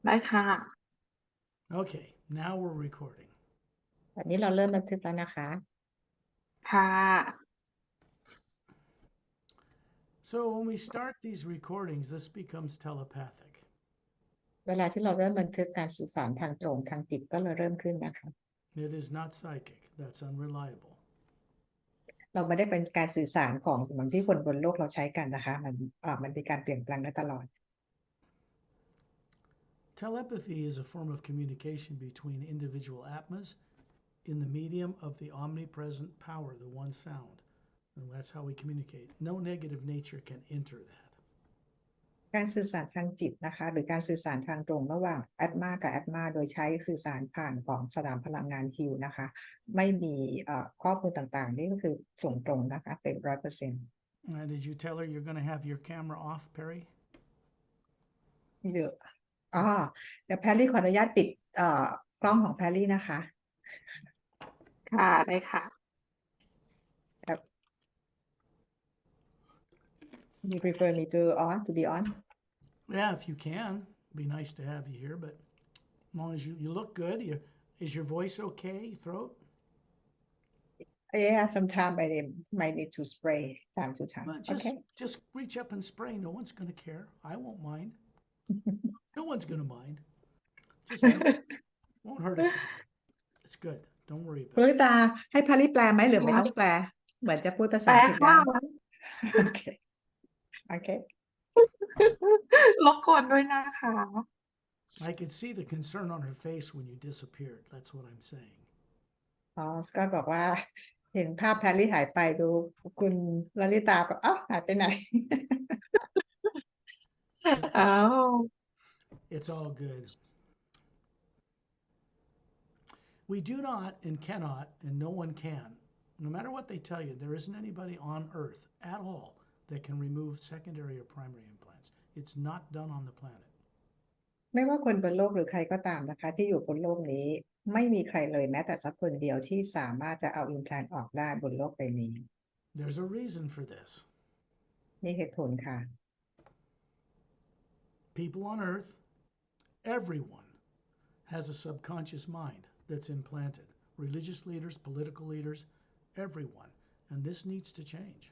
ได้ค่ะ Okay, now we're recording. วันนี้เราเริ่มบันทึกแล้วนะคะ ค่ะ So when we start these recordings, this becomes telepathic. เวลาที่เราเริ่มบันทึกการสื่อสารทางตรงทางจิตก็เลยเริ่มขึ้นนะคะ It is not psychic. That's unreliable. เราไม่ได้เป็นการสื่อสารของเหมือนที่คนบนโลกเราใช้กันนะคะมันเป็นการเปลี่ยนแปลงได้ตลอด Telepathy is a form of communication between individual atmas in the medium of the omnipresent power, the one sound. And that's how we communicate. No negative nature can enter that. การสื่อสารทางจิตนะคะหรือการสื่อสารทางตรงระหว่างแอดมากับแอดมาโดยใช้สื่อสารผ่านของสนามพลังงานฮิวนะคะไม่มีข้อมูลต่างๆนี่ก็คือส่งตรงนะคะเต็ม100% Did you tell her you're going to have your camera off, Perry? เยอะเดี๋ยวแพรรี่ขออนุญาตปิดกล้องของแพรรี่นะคะ ค่ะ ได้ค่ะ ครับ You prefer me to be on? Yeah, if you can. It'd be nice to have you here, but as long as you look good. Is your voice okay, throat? Yeah, sometimes I might need to spray time to time. Well, Okay. just reach up and spray. No one's going to care. I won't mind. No one's going to mind. Just won't hurt it. It's good. Don't worry คุณ about ลิ it. ตาให้แพรรี่แปลไหมหรือไม่ต้องแปล เหมือนจะพูดภา แป ษา ล อังกฤษ ค่ะ ได้โอเคโอเค รบกวนด้วยนะคะ I could see the concern on her face when you disappeared. That's what I'm saying. สกอตบอกว่า เห็นภาพแพรรี่หายไปดูคุณลลิตาบอกหายไปไหน อ้าว It's all good. We do not and cannot, and no one can, no matter what they tell you, there isn't anybody on earth at all that can remove secondary or primary implants. It's not done on the planet. ไม่ว่าคนบนโลกหรือใครก็ตามนะคะที่อยู่บนโลกนี้ไม่มีใครเลยแม้แต่สักคนเดียวที่สามารถจะเอาอิมแพลนออกได้บนโลกใบนี้ There's a reason for this. มีเหตุผลค่ะ People on earth, everyone has a subconscious mind that's implanted. Religious leaders, political leaders, everyone. And this needs to change.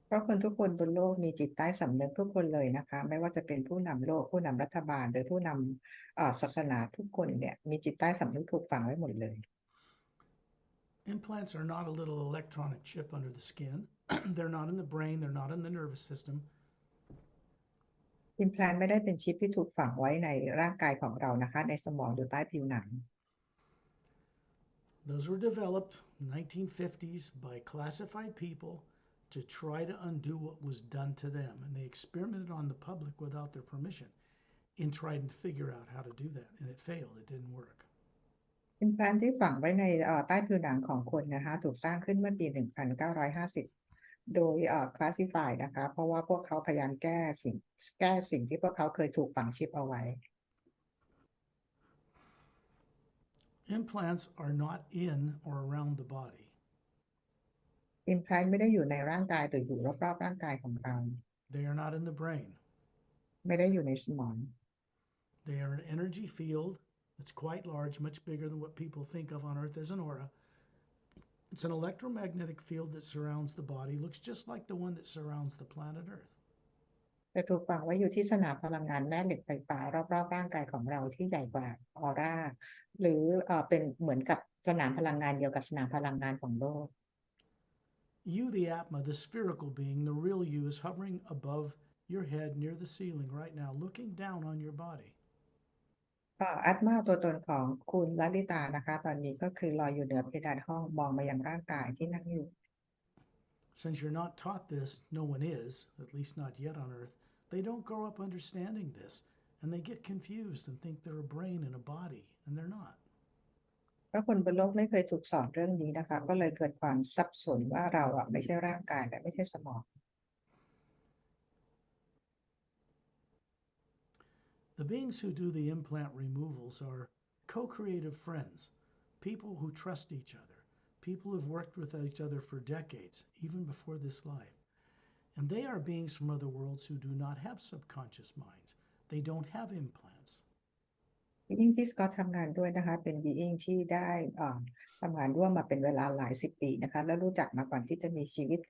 เพราะคนทุกคนบนโลกมีจิตใต้สำนึกทุกคนเลยนะคะไม่ว่าจะเป็นผู้นำโลกผู้นำรัฐบาลหรือผู้นำศาสนาทุกคนเนี่ยมีจิตใต้สำนึกถูกฝังไว้หมดเลย Implants are not a little electronic chip under the skin. They're not in the brain, they're not in the nervous system. อิมแพลนไม่ได้เป็นชิปที่ถูกฝังไว้ในร่างกายของเรานะคะในสมองหรือใต้ผิวหนัง Those were developed in the 1950s by classified people to try to undo what was done to them. And they experimented on the public without their permission in trying to figure out how to do that. And it failed. It didn't work. อิมแพลนที่ฝังไว้ในใต้ผิวหนังของคนนะคะถูกสร้างขึ้นเมื่อปี 1950 โดยคลาสสิฟายนะคะเพราะว่าพวกเขาพยายามแก้สิ่งที่พวกเขาเคยถูกฝังชิปเอาไว้ Implants are not in or around the body. อิมแพลนไม่ได้อยู่ในร่างกายหรืออยู่รอบๆร่างกายของเรา They are not in the brain. ไม่ได้อยู่ในสมอง They are an energy field that's quite large, much bigger than what people think of on Earth as an aura. It's an electromagnetic field that surrounds the body, looks just like the one that surrounds the planet Earth. แต่ถูกฝังไว้อยู่ที่สนามพลังงานแม่เหล็กไฟฟ้ารอบๆร่างกายของเราที่ใหญ่กว่าออร่าหรือเป็นเหมือนกับสนามพลังงานเดียวกับสนามพลังงานของโลก You, the Atma, the spherical being, the real you, is hovering above your head near the ceiling right now, looking down on your body. อัตมาตัวตนของคุณลลิตานะคะตอนนี้ก็คือลอยอยู่เหนือเพดานห้องมองมายังร่างกายที่นั่งอยู่ Since you're not taught this, no one is, at least not yet on Earth, they don't grow up understanding this, and they get confused and think they're a brain and a body, and they're not. เพราะคนบนโลกไม่เคยถูกสอนเรื่องนี้นะคะก็เลยเกิดความสับสนว่าเราไม่ใช่ร่างกายและไม่ใช่สมอง The beings who do the implant removals are co-creative friends, people who trust each other, people who've worked with each other for decades, even before this life. And they are beings from other worlds who do not have subconscious minds. They don't have implants. being ที่สกอตทำงานด้วยนะคะเป็น being ที่ได้ทำงานร่วมมาเป็นเวลาหลาย10 ปีนะคะและรู้จักมาก่อนที่จะมีชีวิต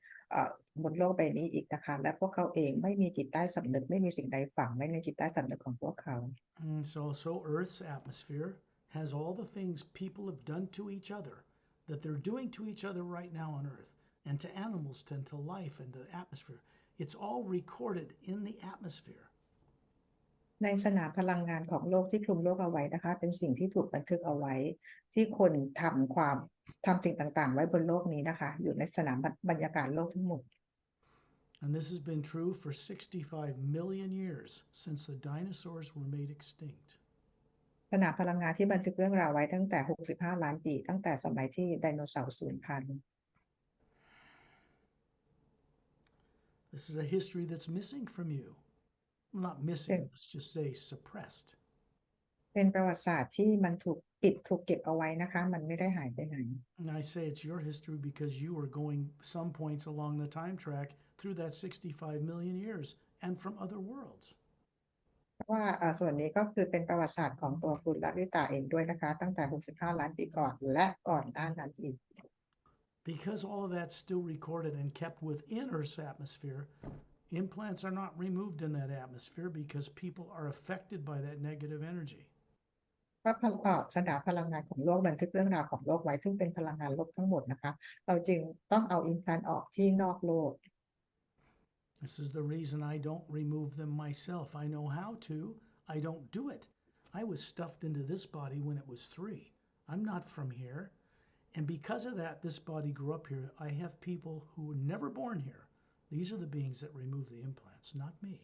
บนโลกใบนี้อีกนะคะและพวกเขาเองไม่มีจิตใต้สำนึกไม่มีสิ่งใดฝังไว้ในจิตใต้สำนึกของพวกเขา So Earth's atmosphere has all the things people have done to each other that they're doing to each other right now on Earth and to animals and to life and the atmosphere. It's all recorded in the atmosphere. ในสนามพลังงานของโลกที่คลุมโลกเอาไว้นะคะเป็นสิ่งที่ถูกบันทึกเอาไว้ที่คนทำสิ่งต่างๆไว้บนโลกนี้นะคะอยู่ในสนามบรรยากาศโลกทั้งหมด And this has been true for 65 million years since the dinosaurs were made extinct. สนามพลังงานที่บันทึกเรื่องราวไว้ตั้งแต่65 ล้านปีตั้งแต่สมัยที่ไดโนเสาร์สูญพันธุ์ This is a history that's missing from you. Well, not missing, let's just say suppressed. เป็นประวัติศาสตร์ที่มันถูกปิดถูกเก็บเอาไว้นะคะมันไม่ได้หายไปไหน And I say it's your history because you are going some points along the time track through that 65 million years and from other worlds. เพราะว่าส่วนนี้ก็คือเป็นประวัติศาสตร์ของตัวคุณลลิตาเองด้วยนะคะตั้งแต่65 ล้านปีก่อนและก่อนหน้านั้นอีก Because all of that's still recorded and kept within Earth's atmosphere, implants are not removed in that atmosphere because people are affected by that negative energy. เพราะสนามพลังงานของโลกบันทึกเรื่องราวของโลกไว้ซึ่งเป็นพลังงานลบทั้งหมดนะคะเราจึงต้องเอาอิมพลานออกที่นอกโลก This is the reason I don't remove them myself. I know how to. I don't do it. I was stuffed into this body when it was 3. I'm not from here. And because of that, this body grew up here. I have people who were never born here. These are the beings that remove the implants, not me.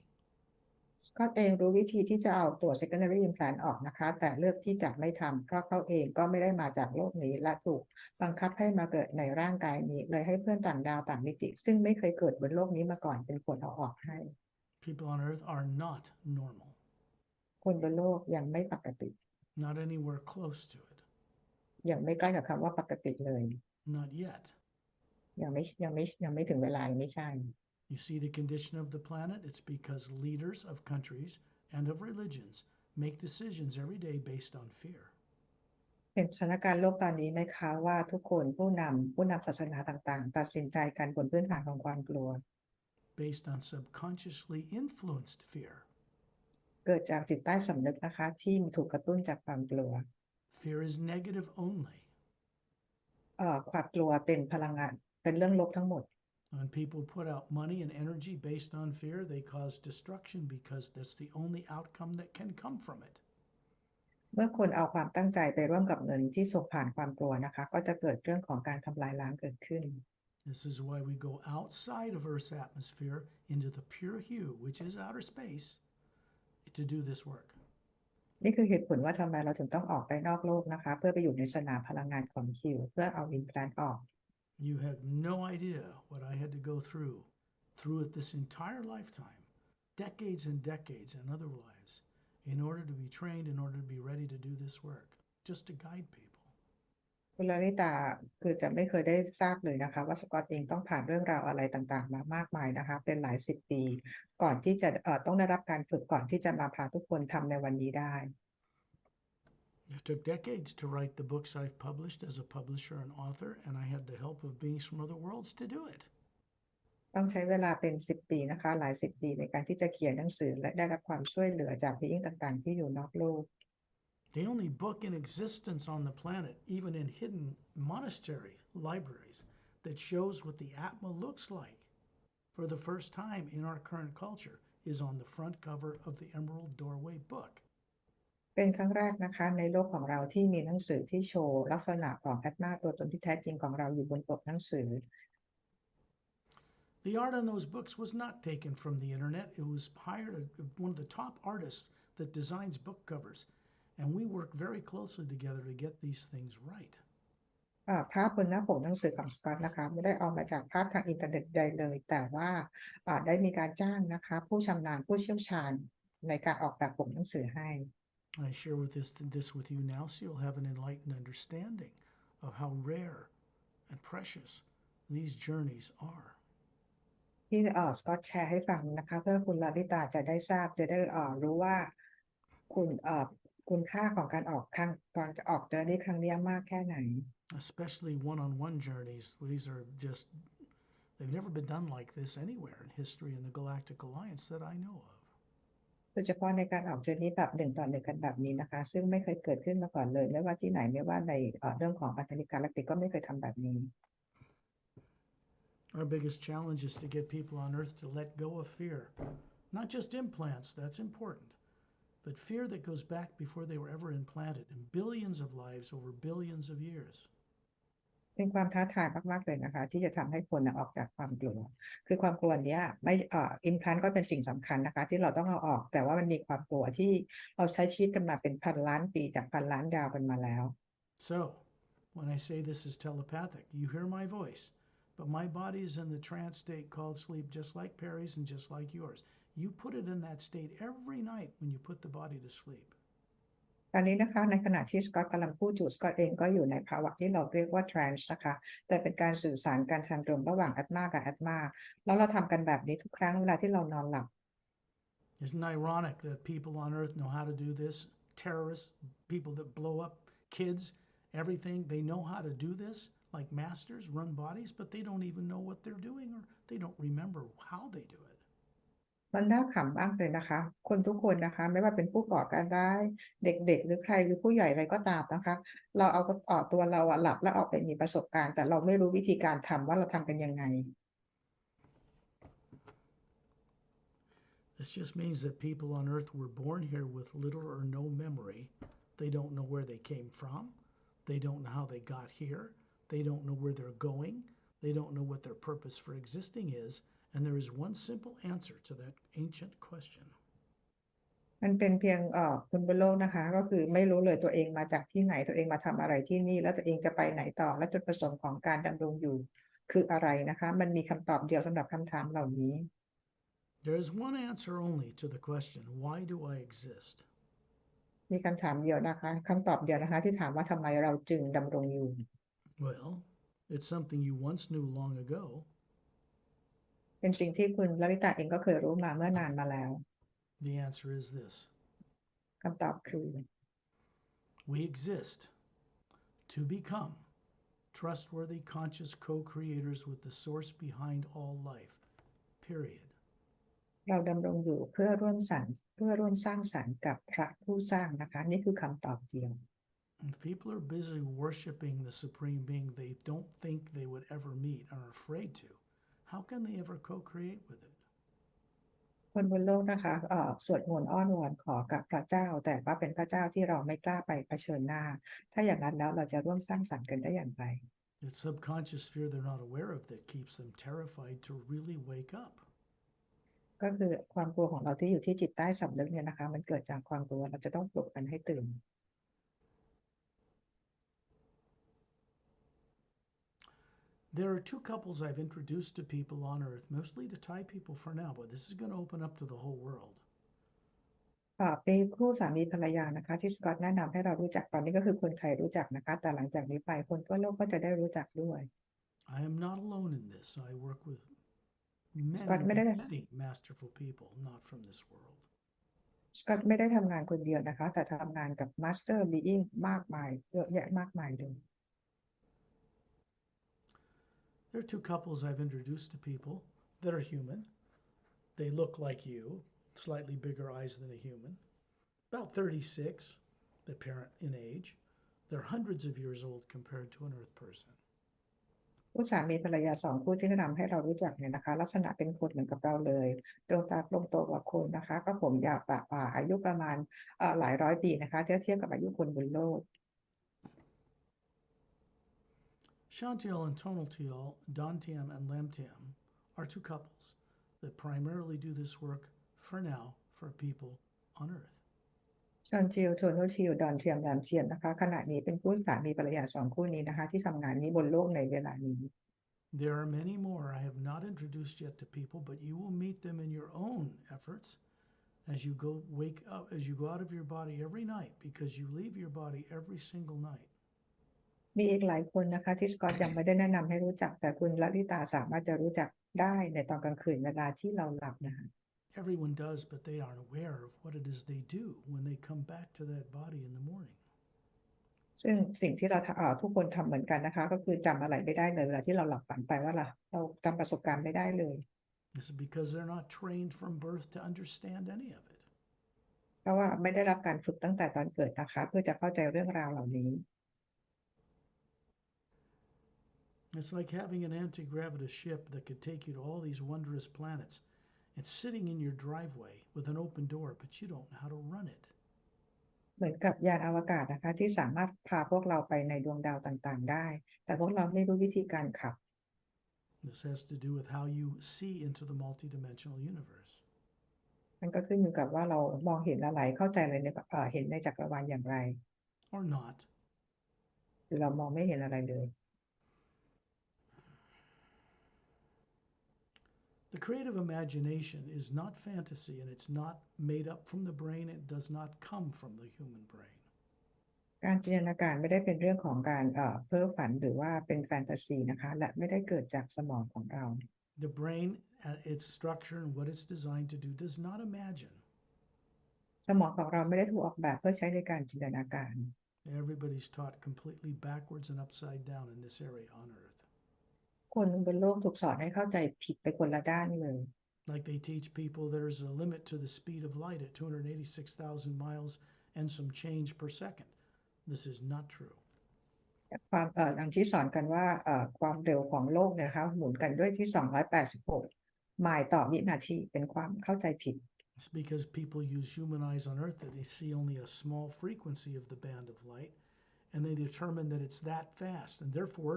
สกอตเองรู้วิธีที่จะเอาตัว secondary implant ออกนะคะแต่เลือกที่จะไม่ทำเพราะเขาเองก็ไม่ได้มาจากโลกนี้และถูกบังคับให้มาเกิดในร่างกายนี้เลยให้เพื่อนต่างดาวต่างมิติซึ่งไม่เคยเกิดบนโลกนี้มาก่อนเป็นคนเอาออกให้ People on Earth are not normal. คนบนโลกยังไม่ปกติ Not anywhere close to it. ยังไม่ใกล้กับคำว่าปกติเลย Not yet. ยังไม่ถึงเวลายังไม่ใช่ You see the condition of the planet? It's because leaders of countries and of religions make decisions every day based on fear. เห็นสถานการณ์โลกตอนนี้ไหมคะว่าทุกคนผู้นำศาสนาต่างๆตัดสินใจกันบนพื้นฐานของความกลัว Based on subconsciously influenced fear. เกิดจากจิตใต้สำนึกนะคะที่ถูกกระตุ้นจากความกลัว Fear is negative only. ความกลัวเป็นพลังงานเป็นเรื่องลบทั้งหมด When people put out money and energy based on fear, they cause destruction because that's the only outcome that can come from it. เมื่อคนเอาความตั้งใจไปร่วมกับเงินที่ส่งผ่านความกลัวนะคะก็จะเกิดเรื่องของการทำลายล้างเกิดขึ้น This is why we go outside of Earth's atmosphere into the pure hue, which is outer space, to do this work. นี่คือเหตุผลว่าทำไมเราถึงต้องออกไปนอกโลกนะคะเพื่อไปอยู่ในสนามพลังงานของฮิวเพื่อเอาอิมแพลนต์ออก You have no idea what I had to go through it this entire lifetime, decades and decades and other lives, in order to be trained, in order to be ready to do this work, just to guide people. คุณลลิตาคือจะไม่เคยได้ทราบเลยนะคะว่าสกอตเองต้องผ่านเรื่องราวอะไรต่างๆมามากมายนะคะเป็นหลาย10 ปีก่อนที่จะต้องได้รับการฝึกก่อนที่จะมาพาทุกคนทำในวันนี้ได้ It took decades to write the books I've published as a publisher and author, and I had the help of beings from other worlds to do it. ต้องใช้เวลาเป็น10 ปีนะคะหลาย10 ปีในการที่จะเขียนหนังสือและได้รับความช่วยเหลือจากบีอิงต่างๆที่อยู่นอกโลก The only book in existence on the planet, even in hidden monastery libraries, that shows what the Atma looks like for the first time in our current culture is on the front cover of the Emerald Doorway book. เป็นครั้งแรกนะคะในโลกของเราที่มีหนังสือที่โชว์ลักษณะของแอตมาตัวตนที่แท้จริงของเราอยู่บนปกหนังสือ The art on those books was not taken from the internet. It was hired one of the top artists that designs book covers, and we work very closely together to get these things right. ภาพบนหน้าปกหนังสือของสกอตนะคะไม่ได้เอามาจากภาพทางอินเทอร์เน็ตใดเลยแต่ว่าได้มีการจ้างนะคะผู้ชำนาญผู้เชี่ยวชาญในการออกแบบปกหนังสือให้ I share this with you now so you'll have an enlightened understanding of how rare and precious these journeys are. ที่สกอตแชร์ให้ฟังนะคะเพื่อคุณลลิตาจะได้ทราบจะได้รู้ว่าคุณ คุณค่าของการออกเจอร์นี่ครั้งนี้มากแค่ไหน especially one-on-one journeys. These are just, they've never been done like this anywhere in history in the Galactic Alliance that I know of. โดยเฉพาะในการออกเจอร์นี่แบบ1 ต่อ 1กันแบบนี้นะคะซึ่งไม่เคยเกิดขึ้นมาก่อนเลยไม่ว่าที่ไหนไม่ว่าในเรื่องของพันธมิตรกาแล็กติกก็ไม่เคยทำแบบนี้ Our biggest challenge is to get people on Earth to let go of fear. Not just implants, that's important, but fear that goes back before they were ever implanted in billions of lives over billions of years. เป็นความท้าทายมากๆเลยนะคะที่จะทำให้คนออกจากความกลัวคือความกลัวเนี้ยไม่อิมพลานต์ก็เป็นสิ่งสำคัญนะคะที่เราต้องเอาออกแต่ว่ามันมีความกลัวที่เราใช้ชีวิตกันมาเป็นพันล้านปีจากพันล้านดาวกันมาแล้ว So, when I say this is telepathic, you hear my voice, but my body is in the trance state called sleep, just like Perry's and just like yours. You put it in that state every night when you put the body to sleep. ตอนนี้นะคะในขณะที่สกอตกำลังพูดอยู่สกอตเองก็อยู่ในภาวะที่เราเรียกว่า trance นะคะแต่เป็นการสื่อสารกันทางตรงระหว่าง Atma กับ Atma แล้วเราทำกันแบบนี้ทุกครั้งเวลาที่เรานอนหลับ Isn't it ironic that people on Earth know how to do this? Terrorists, people that blow up kids, everything, they know how to do this like masters, run bodies, but they don't even know what they're doing or they don't remember how they do it. มันน่าขำมากเลยนะคะคนทุกคนนะคะไม่ว่าเป็นผู้ก่อการร้ายเด็กๆหรือใครหรือผู้ใหญ่อะไรก็ตามนะคะเราเอาตัวเราหลับแล้วออกไปมีประสบการณ์แต่เราไม่รู้วิธีการทำว่าเราทำกันยังไง This just means that people on Earth were born here with little or no memory. They don't know where they came from. They don't know how they got here. They don't know where they're going. They don't know what their purpose for existing is. And there is one simple answer to that ancient question. มันเป็นเพียงคนบนโลกนะคะก็คือไม่รู้เลยตัวเองมาจากที่ไหนตัวเองมาทำอะไรที่นี่แล้วตัวเองจะไปไหนต่อและจุดประสงค์ของการดำรงอยู่คืออะไรนะคะมันมีคำตอบเดียวสำหรับคำถามเหล่านี้ There is one answer only to the question, why do I exist? มีคำถามเดียวนะคะคำตอบเดียวนะคะที่ถามว่าทำไมเราจึงดำรงอยู่ Well, it's something you once knew long ago. เป็นสิ่งที่คุณลลิตาเองก็เคยรู้มาเมื่อนานมาแล้ว The answer is this. คำตอบคือ We exist to become trustworthy, conscious co-creators with the source behind all life. Period. เราดำรงอยู่เพื่อร่วมสร้างสรรค์กับพระผู้สร้างนะคะนี่คือคำตอบเดียว If people are busy worshiping the Supreme Being they don't think they would ever meet and are afraid to, how can they ever co-create with it? คนบนโลกนะคะสวดมนต์อ้อนวอนขอกับพระเจ้าแต่ว่าเป็นพระเจ้าที่เราไม่กล้าไปเผชิญหน้าถ้าอย่างนั้นแล้วเราจะร่วมสร้างสรรค์กันได้อย่างไร It's subconscious fear they're not aware of that keeps them terrified to really wake up. ก็คือความกลัวของเราที่อยู่ที่จิตใต้สำนึกเนี่ยนะคะมันเกิดจากความกลัวเราจะต้องปลุกกันให้ตื่น There are two couples I've introduced to people on Earth, mostly to tie people for now, but this is going to open up to the whole world. เป็นคู่สามีภรรยานะคะที่สกอตแนะนำให้เรารู้จักตอนนี้ก็คือคนไทยรู้จักนะคะแต่หลังจากนี้ไปคนทั่วโลกก็จะได้รู้จักด้วย I am not alone in this. I work with Scott, many masterful people, not from this world. สกอตไม่ได้ทำงานคนเดียวนะคะแต่ทำงานกับมาสเตอร์บีอิงมากมายเยอะแยะมากมายเลย There are two couples I've introduced to people that are human. They look like you, slightly bigger eyes than a human, about 36, the parent in age. They're hundreds of years old compared to an Earth person. ผู้สามีภรรยา2 คู่ที่แนะนำให้เรารู้จักเนี่ยนะคะลักษณะเป็นคนเหมือนกับเราเลยดวงตากลมโตกว่าคนนะคะก็ผมยาวประบ่าอายุประมาณหลายร้อยปีนะคะเทียบกับอายุคนบนโลก Shantiel and Tonaltiel, Dantiam and Lamtiam are two couples that primarily do this work for now for people on Earth. ชอนทิลโทนูทิลดอนเทียมแลมเทียมนะคะขณะนี้เป็นคู่สามีภรรยา2 คู่นี้นะคะที่ทำงานนี้บนโลกในเวลานี้ There are many more I have not introduced yet to people, but you will meet them in your own efforts as you go out of your body every night because you leave your body every single night. มีอีกหลายคนนะคะที่สกอตยังไม่ได้แนะนำให้รู้จักแต่คุณลลิตาสามารถจะรู้จักได้ในตอนกลางคืนเวลาที่เราหลับนะคะ everyone does, but they aren't aware of what it is they do when they come back to that body in the morning. ซึ่งสิ่งที่เราทุกคนทำเหมือนกันนะคะก็คือจำอะไรไม่ได้เลยเวลาที่เราหลับฝันไปว่าเราจำประสบการณ์ไม่ได้เลย This is because they're not trained from birth to understand any of it. เพราะว่าไม่ได้รับการฝึกตั้งแต่ตอนเกิดนะคะเพื่อจะเข้าใจเรื่องราวเหล่านี้ It's like having an anti-gravity ship that could take you to all these wondrous planets. It's sitting in your driveway with an open door, but you don't know how to run it. เหมือนกับยานอวกาศนะคะที่สามารถพาพวกเราไปในดวงดาวต่างๆได้แต่พวกเราไม่รู้วิธีการขับ This has to do with how you see into the multidimensional universe. มันก็ขึ้นอยู่กับว่าเรามองเห็นอะไรเข้าใจอะไรในเห็นในจักรวาลอย่างไร Or not. หรือเรามองไม่เห็นอะไรเลย The creative imagination is not fantasy, and it's not made up from the brain. It does not come from the human brain. การจินตนาการไม่ได้เป็นเรื่องของการเพ้อฝันหรือว่าเป็นแฟนตาซีนะคะและไม่ได้เกิดจากสมองของเรา The brain, its structure and what it's designed to do, does not imagine. สมองของเราไม่ได้ถูกออกแบบเพื่อใช้ในการจินตนาการ Everybody's taught completely backwards and upside down in this area on Earth. คนบนโลกถูกสอนให้เข้าใจผิดไปคนละด้านเลย Like they teach people there's a limit to the speed of light at 286,000 miles and some change per second. This is not true. ความอย่างที่สอนกันว่าความเร็วของโลกเนี่ยนะคะหมุนกันด้วยที่286ไมล์ต่อวินาทีเป็นความเข้าใจผิด It's because people use human eyes on Earth that they see only a small frequency of the band of light, and they determine that it's that fast, and therefore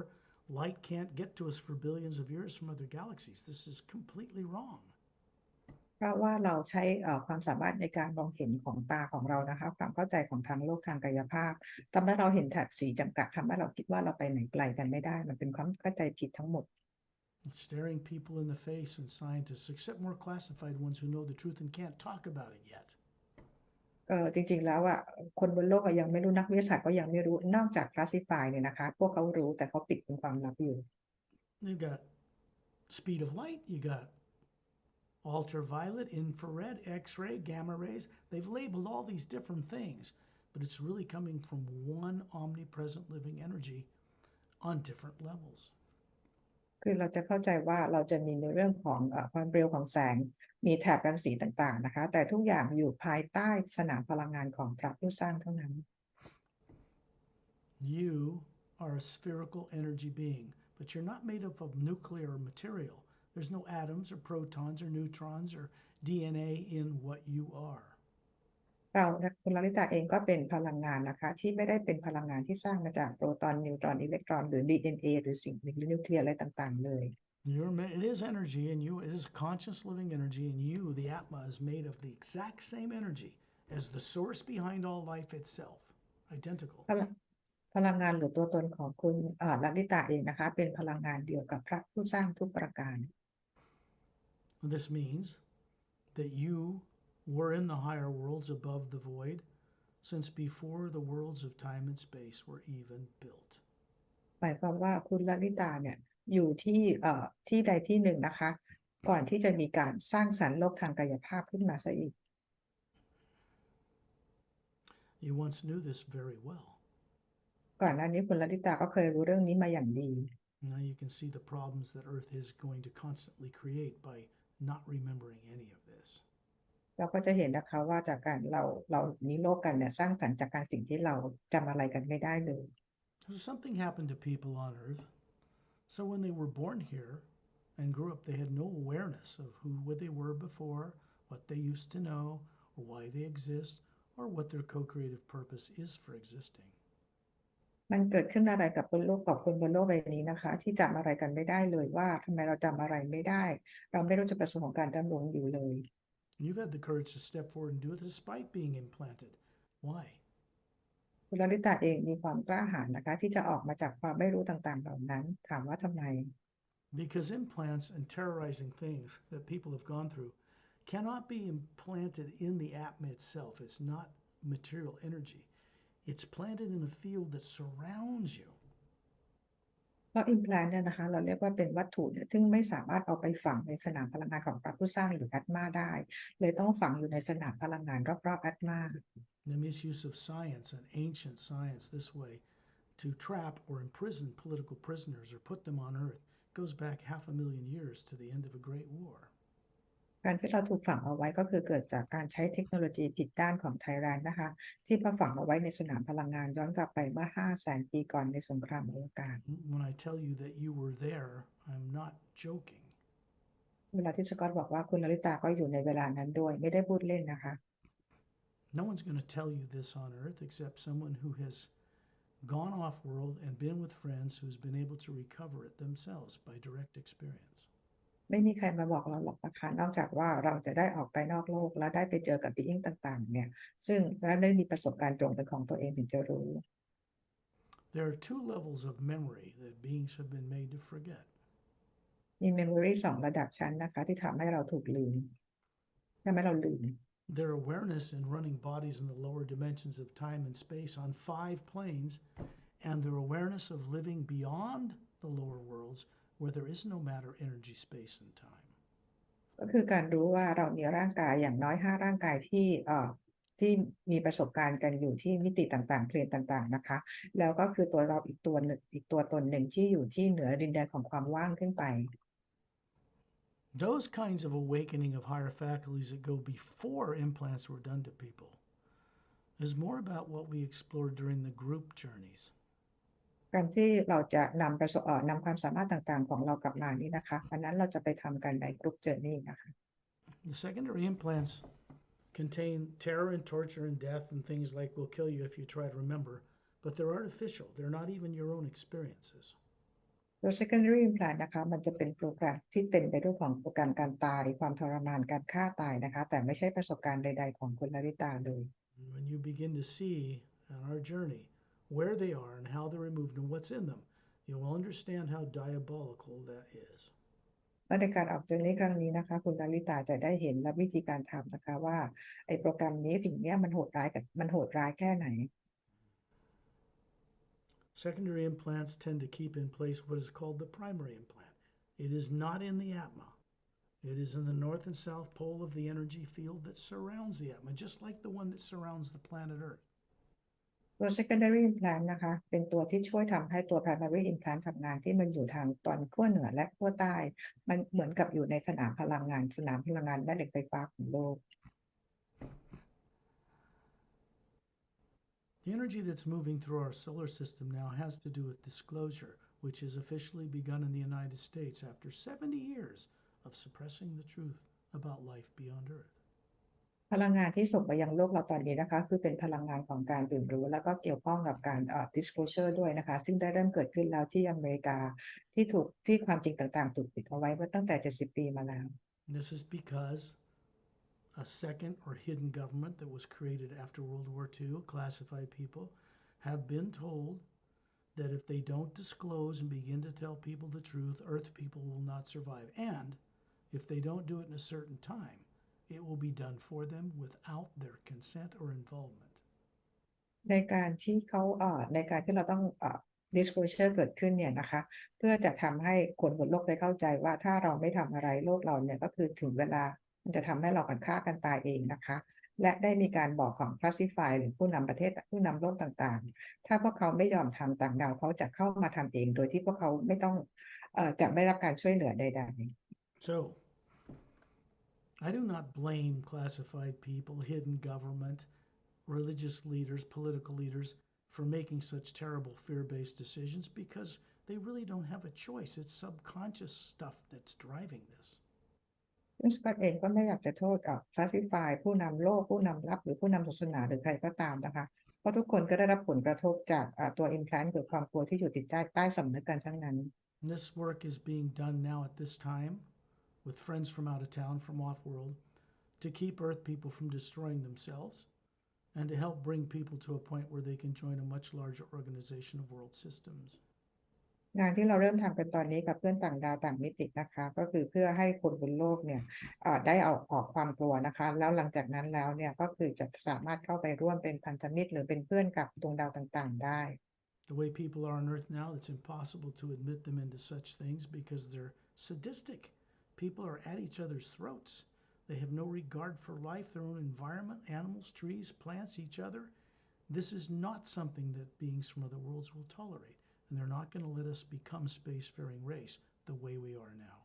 light can't get to us for billions of years from other galaxies. This is completely wrong. เพราะว่าเราใช้ความสามารถในการมองเห็นของตาของเรานะคะความเข้าใจของทางโลกทางกายภาพทำให้เราเห็นแถบสีจำกัดทำให้เราคิดว่าเราไปไหนไกลกันไม่ได้มันเป็นความเข้าใจผิดทั้งหมด It's staring people in the face, and scientists, except more classified ones who know the truth and can't talk about it yet. จริงๆแล้วคนบนโลกยังไม่รู้นักวิทยาศาสตร์ก็ยังไม่รู้นอกจาก classify เนี่ยนะคะพวกเขารู้แต่เขาปิดเป็นความลับอยู่ You've got speed of light, you got ultraviolet, infrared, X-ray, gamma rays. They've labeled all these different things, but it's really coming from one omnipresent living energy on different levels. คือเราจะเข้าใจว่าเราจะมีในเรื่องของความเร็วของแสงมีแถบรังสีต่างๆนะคะแต่ทุกอย่างอยู่ภายใต้สนามพลังงานของพระผู้สร้างเท่านั้น You are a spherical energy being, but you're not made up of nuclear material. There's no atoms or protons or neutrons or DNA in what you are. เราคุณลลิตาเองก็เป็นพลังงานนะคะที่ไม่ได้เป็นพลังงานที่สร้างมาจากโปรตอนนิวตรอนอิเล็กตรอนหรือ DNA หรือสิ่งหรือนิวเคลียร์อะไรต่างๆเลย It is energy, and you it is conscious living energy, and you, the Atma, is made of the exact same energy as the source behind all life itself. Identical. พลังงานหรือตัวตนของคุณลลิตาเองนะคะเป็นพลังงานเดียวกับพระผู้สร้างทุกประการ This means that you were in the higher worlds above the void since before the worlds of time and space were even built. หมายความว่าคุณลลิตาเนี่ยอยู่ที่ใดที่หนึ่งนะคะก่อนที่จะมีการสร้างสรรค์โลกทางกายภาพขึ้นมาซะอีก You once knew this very well. ก่อนหน้านี้คุณลลิตาก็เคยรู้เรื่องนี้มาอย่างดี Now you can see the problems that Earth is going to constantly create by not remembering any of this. เราก็จะเห็นนะคะว่าจากการเรานี้โลกกันเนี่ยสร้างสรรค์จากการสิ่งที่เราจำอะไรกันไม่ได้เลย So something happened to people on Earth. So when they were born here and grew up, they had no awareness of who they were before, what they used to know, or why they exist, or what their co-creative purpose is for existing. มันเกิดขึ้นอะไรกับคนบนโลกใบนี้นะคะที่จำอะไรกันไม่ได้เลยว่าทำไมเราจำอะไรไม่ได้เราไม่รู้จุดประสงค์ของการดำรงอยู่เลย You've had the courage to step forward and do it despite being implanted. Why? คุณลลิตาเองมีความกล้าหาญนะคะที่จะออกมาจากความไม่รู้ต่างๆเหล่านั้นถามว่าทำไม Because implants and terrorizing things that people have gone through cannot be implanted in the Atma itself. It's not material energy. It's planted in a field that surrounds you. เพ ราะ implant เนี่ยนะคะเราเรียกว่าเป็นวัตถุเนี่ยซึ่งไม่สามารถเอาไปฝังในสนามพลังงานของพระผู้สร้างหรือ Atma ได้เลยต้องฝังอยู่ในสนามพลังงานรอบๆ Atma The misuse of science and ancient science this way to trap or imprison political prisoners or put them on Earth goes back 500,000 years to the end of a great war. การที่เราถูกฝังเอาไว้ก็คือเกิดจากการใช้เทคโนโลยีผิดด้านของไทแรนนะคะที่มาฝังเอาไว้ในสนามพลังงานย้อนกลับไปเมื่อ 500,000 ปีก่อนในสงครามอวกาศ When I tell you that you were there, I'm not joking. เวลาที่สกอตบอกว่าคุณลลิตาก็อยู่ในเวลานั้นด้วยไม่ได้พูดเล่นนะคะ No one's going to tell you this on Earth except someone who has gone off-world and been with friends who's been able to recover it themselves by direct experience. ไม่มีใครมาบอกเราหรอกนะคะนอกจากว่าเราจะได้ออกไปนอกโลกแล้วได้ไปเจอกับบีอิงต่างๆเนี่ยซึ่งแล้วได้มีประสบการณ์ตรงเป็นของตัวเองถึงจะรู้ There are two levels of memory that beings have been made to forget. มี memory 2 ระดับชั้นนะคะที่ทำให้เราถูกลืมทำให้เราลืม Their awareness in running bodies in the lower dimensions of time and space on 5 planes, and their awareness of living beyond the lower worlds where there is no matter, energy, space, and time. ก็คือการรู้ว่าเรามีร่างกายอย่างน้อย5ร่างกายที่มีประสบการณ์กันอยู่ที่มิติต่างๆเพลนต่างๆนะคะแล้วก็คือตัวเราอีกตัวหนึ่งอีกตัวตนหนึ่งที่อยู่ที่เหนือดินแดนของความว่างขึ้นไป Those kinds of awakening of higher faculties that go before implants were done to people is more about what we explored during the group journeys. การที่เราจะนำความสามารถต่างๆของเรากลับมานี่นะคะอันนั้นเราจะไปทำกันในกรุ๊ปเจอร์นี่นะคะ The secondary implants contain terror and torture and death and things like will kill you if you try to remember, but they're artificial. They're not even your own experiences. ตัว secondary implant นะคะมันจะเป็นโปรแกรมที่เต็มไปด้วยของโปรแกรมการตายความทรมานการฆ่าตายนะคะแต่ไม่ใช่ประสบการณ์ใดๆของคุณลลิตาเลย When you begin to see on our journey where they are and how they're removed and what's in them, you will understand how diabolical that is. ในการออกเจอร์นี่ครั้งนี้นะคะคุณลลิตาจะได้เห็นและวิธีการทำนะคะว่าไอ้โปรแกรมนี้สิ่งนี้มันโหดร้ายแค่ไหน Secondary implants tend to keep in place what is called the primary implant. It is not in the Atma. It is in the north and south pole of the energy field that surrounds the Atma, just like the one that surrounds the planet Earth. ตัว secondary implant นะคะเป็นตัวที่ช่วยทำให้ตัว primary implant ทำงานที่มันอยู่ทางตอนขั้วเหนือและขั้วใต้มันเหมือนกับอยู่ในสนามพลังงานแม่เหล็กไฟฟ้าของโลก The energy that's moving through our solar system now has to do with disclosure, which has officially begun in the United States after 70 years of suppressing the truth about life beyond Earth. พลังงานที่ส่งไปยังโลกเราตอนนี้นะคะคือเป็นพลังงานของการตื่นรู้แล้วก็เกี่ยวข้องกับการdisclosure ด้วยนะคะซึ่งได้เริ่มเกิดขึ้นแล้วที่อเมริกาที่ความจริงต่างๆถูกปิดเอาไว้เมื่อตั้งแต่70 ปีมาแล้ว This is because a second or hidden government that was created after World War II, classified people, have been told that if they don't disclose and begin to tell people the truth, Earth people will not survive. And if they don't do it in a certain time, it will be done for them without their consent or involvement. ในการที่เราต้องdisclosure เกิดขึ้นเนี่ยนะคะเพื่อจะทำให้คนบนโลกได้เข้าใจว่าถ้าเราไม่ทำอะไรโลกเราเนี่ยก็คือถึงเวลามันจะทำให้เราฆ่ากันตายเองนะคะและได้มีการบอกของ classify หรือผู้นำประเทศผู้นำโลกต่างๆถ้าพวกเขาไม่ยอมทำต่างดาวเขาจะเข้ามาทำเองโดยที่พวกเขาไม่ต้องจะไม่รับการช่วยเหลือใดๆ So, I do not blame classified people, hidden government, religious leaders, political leaders for making such terrible fear-based decisions because they really don't have a choice. It's subconscious stuff that's driving this. ซึ่งสกอตเองก็ไม่อยากจะโทษclassify ผู้นำโลกผู้นำลับหรือผู้นำศาสนาหรือใครก็ตามนะคะเพราะทุกคนก็ได้รับผลกระทบจากตัว implant เกิดความกลัวที่อยู่ติดใต้สำนึกกันทั้งนั้น This work is being done now at this time with friends from out of town, from off-world, to keep Earth people from destroying themselves and to help bring people to a point where they can join a much larger organization of world systems. งานที่เราเริ่มทำกันตอนนี้กับเพื่อนต่างดาวต่างมิตินะคะก็คือเพื่อให้คนบนโลกเนี่ยได้ออกความกลัวนะคะแล้วหลังจากนั้นแล้วเนี่ยก็คือจะสามารถเข้าไปร่วมเป็นพันธมิตรหรือเป็นเพื่อนกับดวงดาวต่างๆได้ The way people are on Earth now, it's impossible to admit them into such things because they're sadistic. People are at each other's throats. They have no regard for life, their own environment, animals, trees, plants, each other. This is not something that beings from other worlds will tolerate, and they're not going to let us become spacefaring race the way we are now.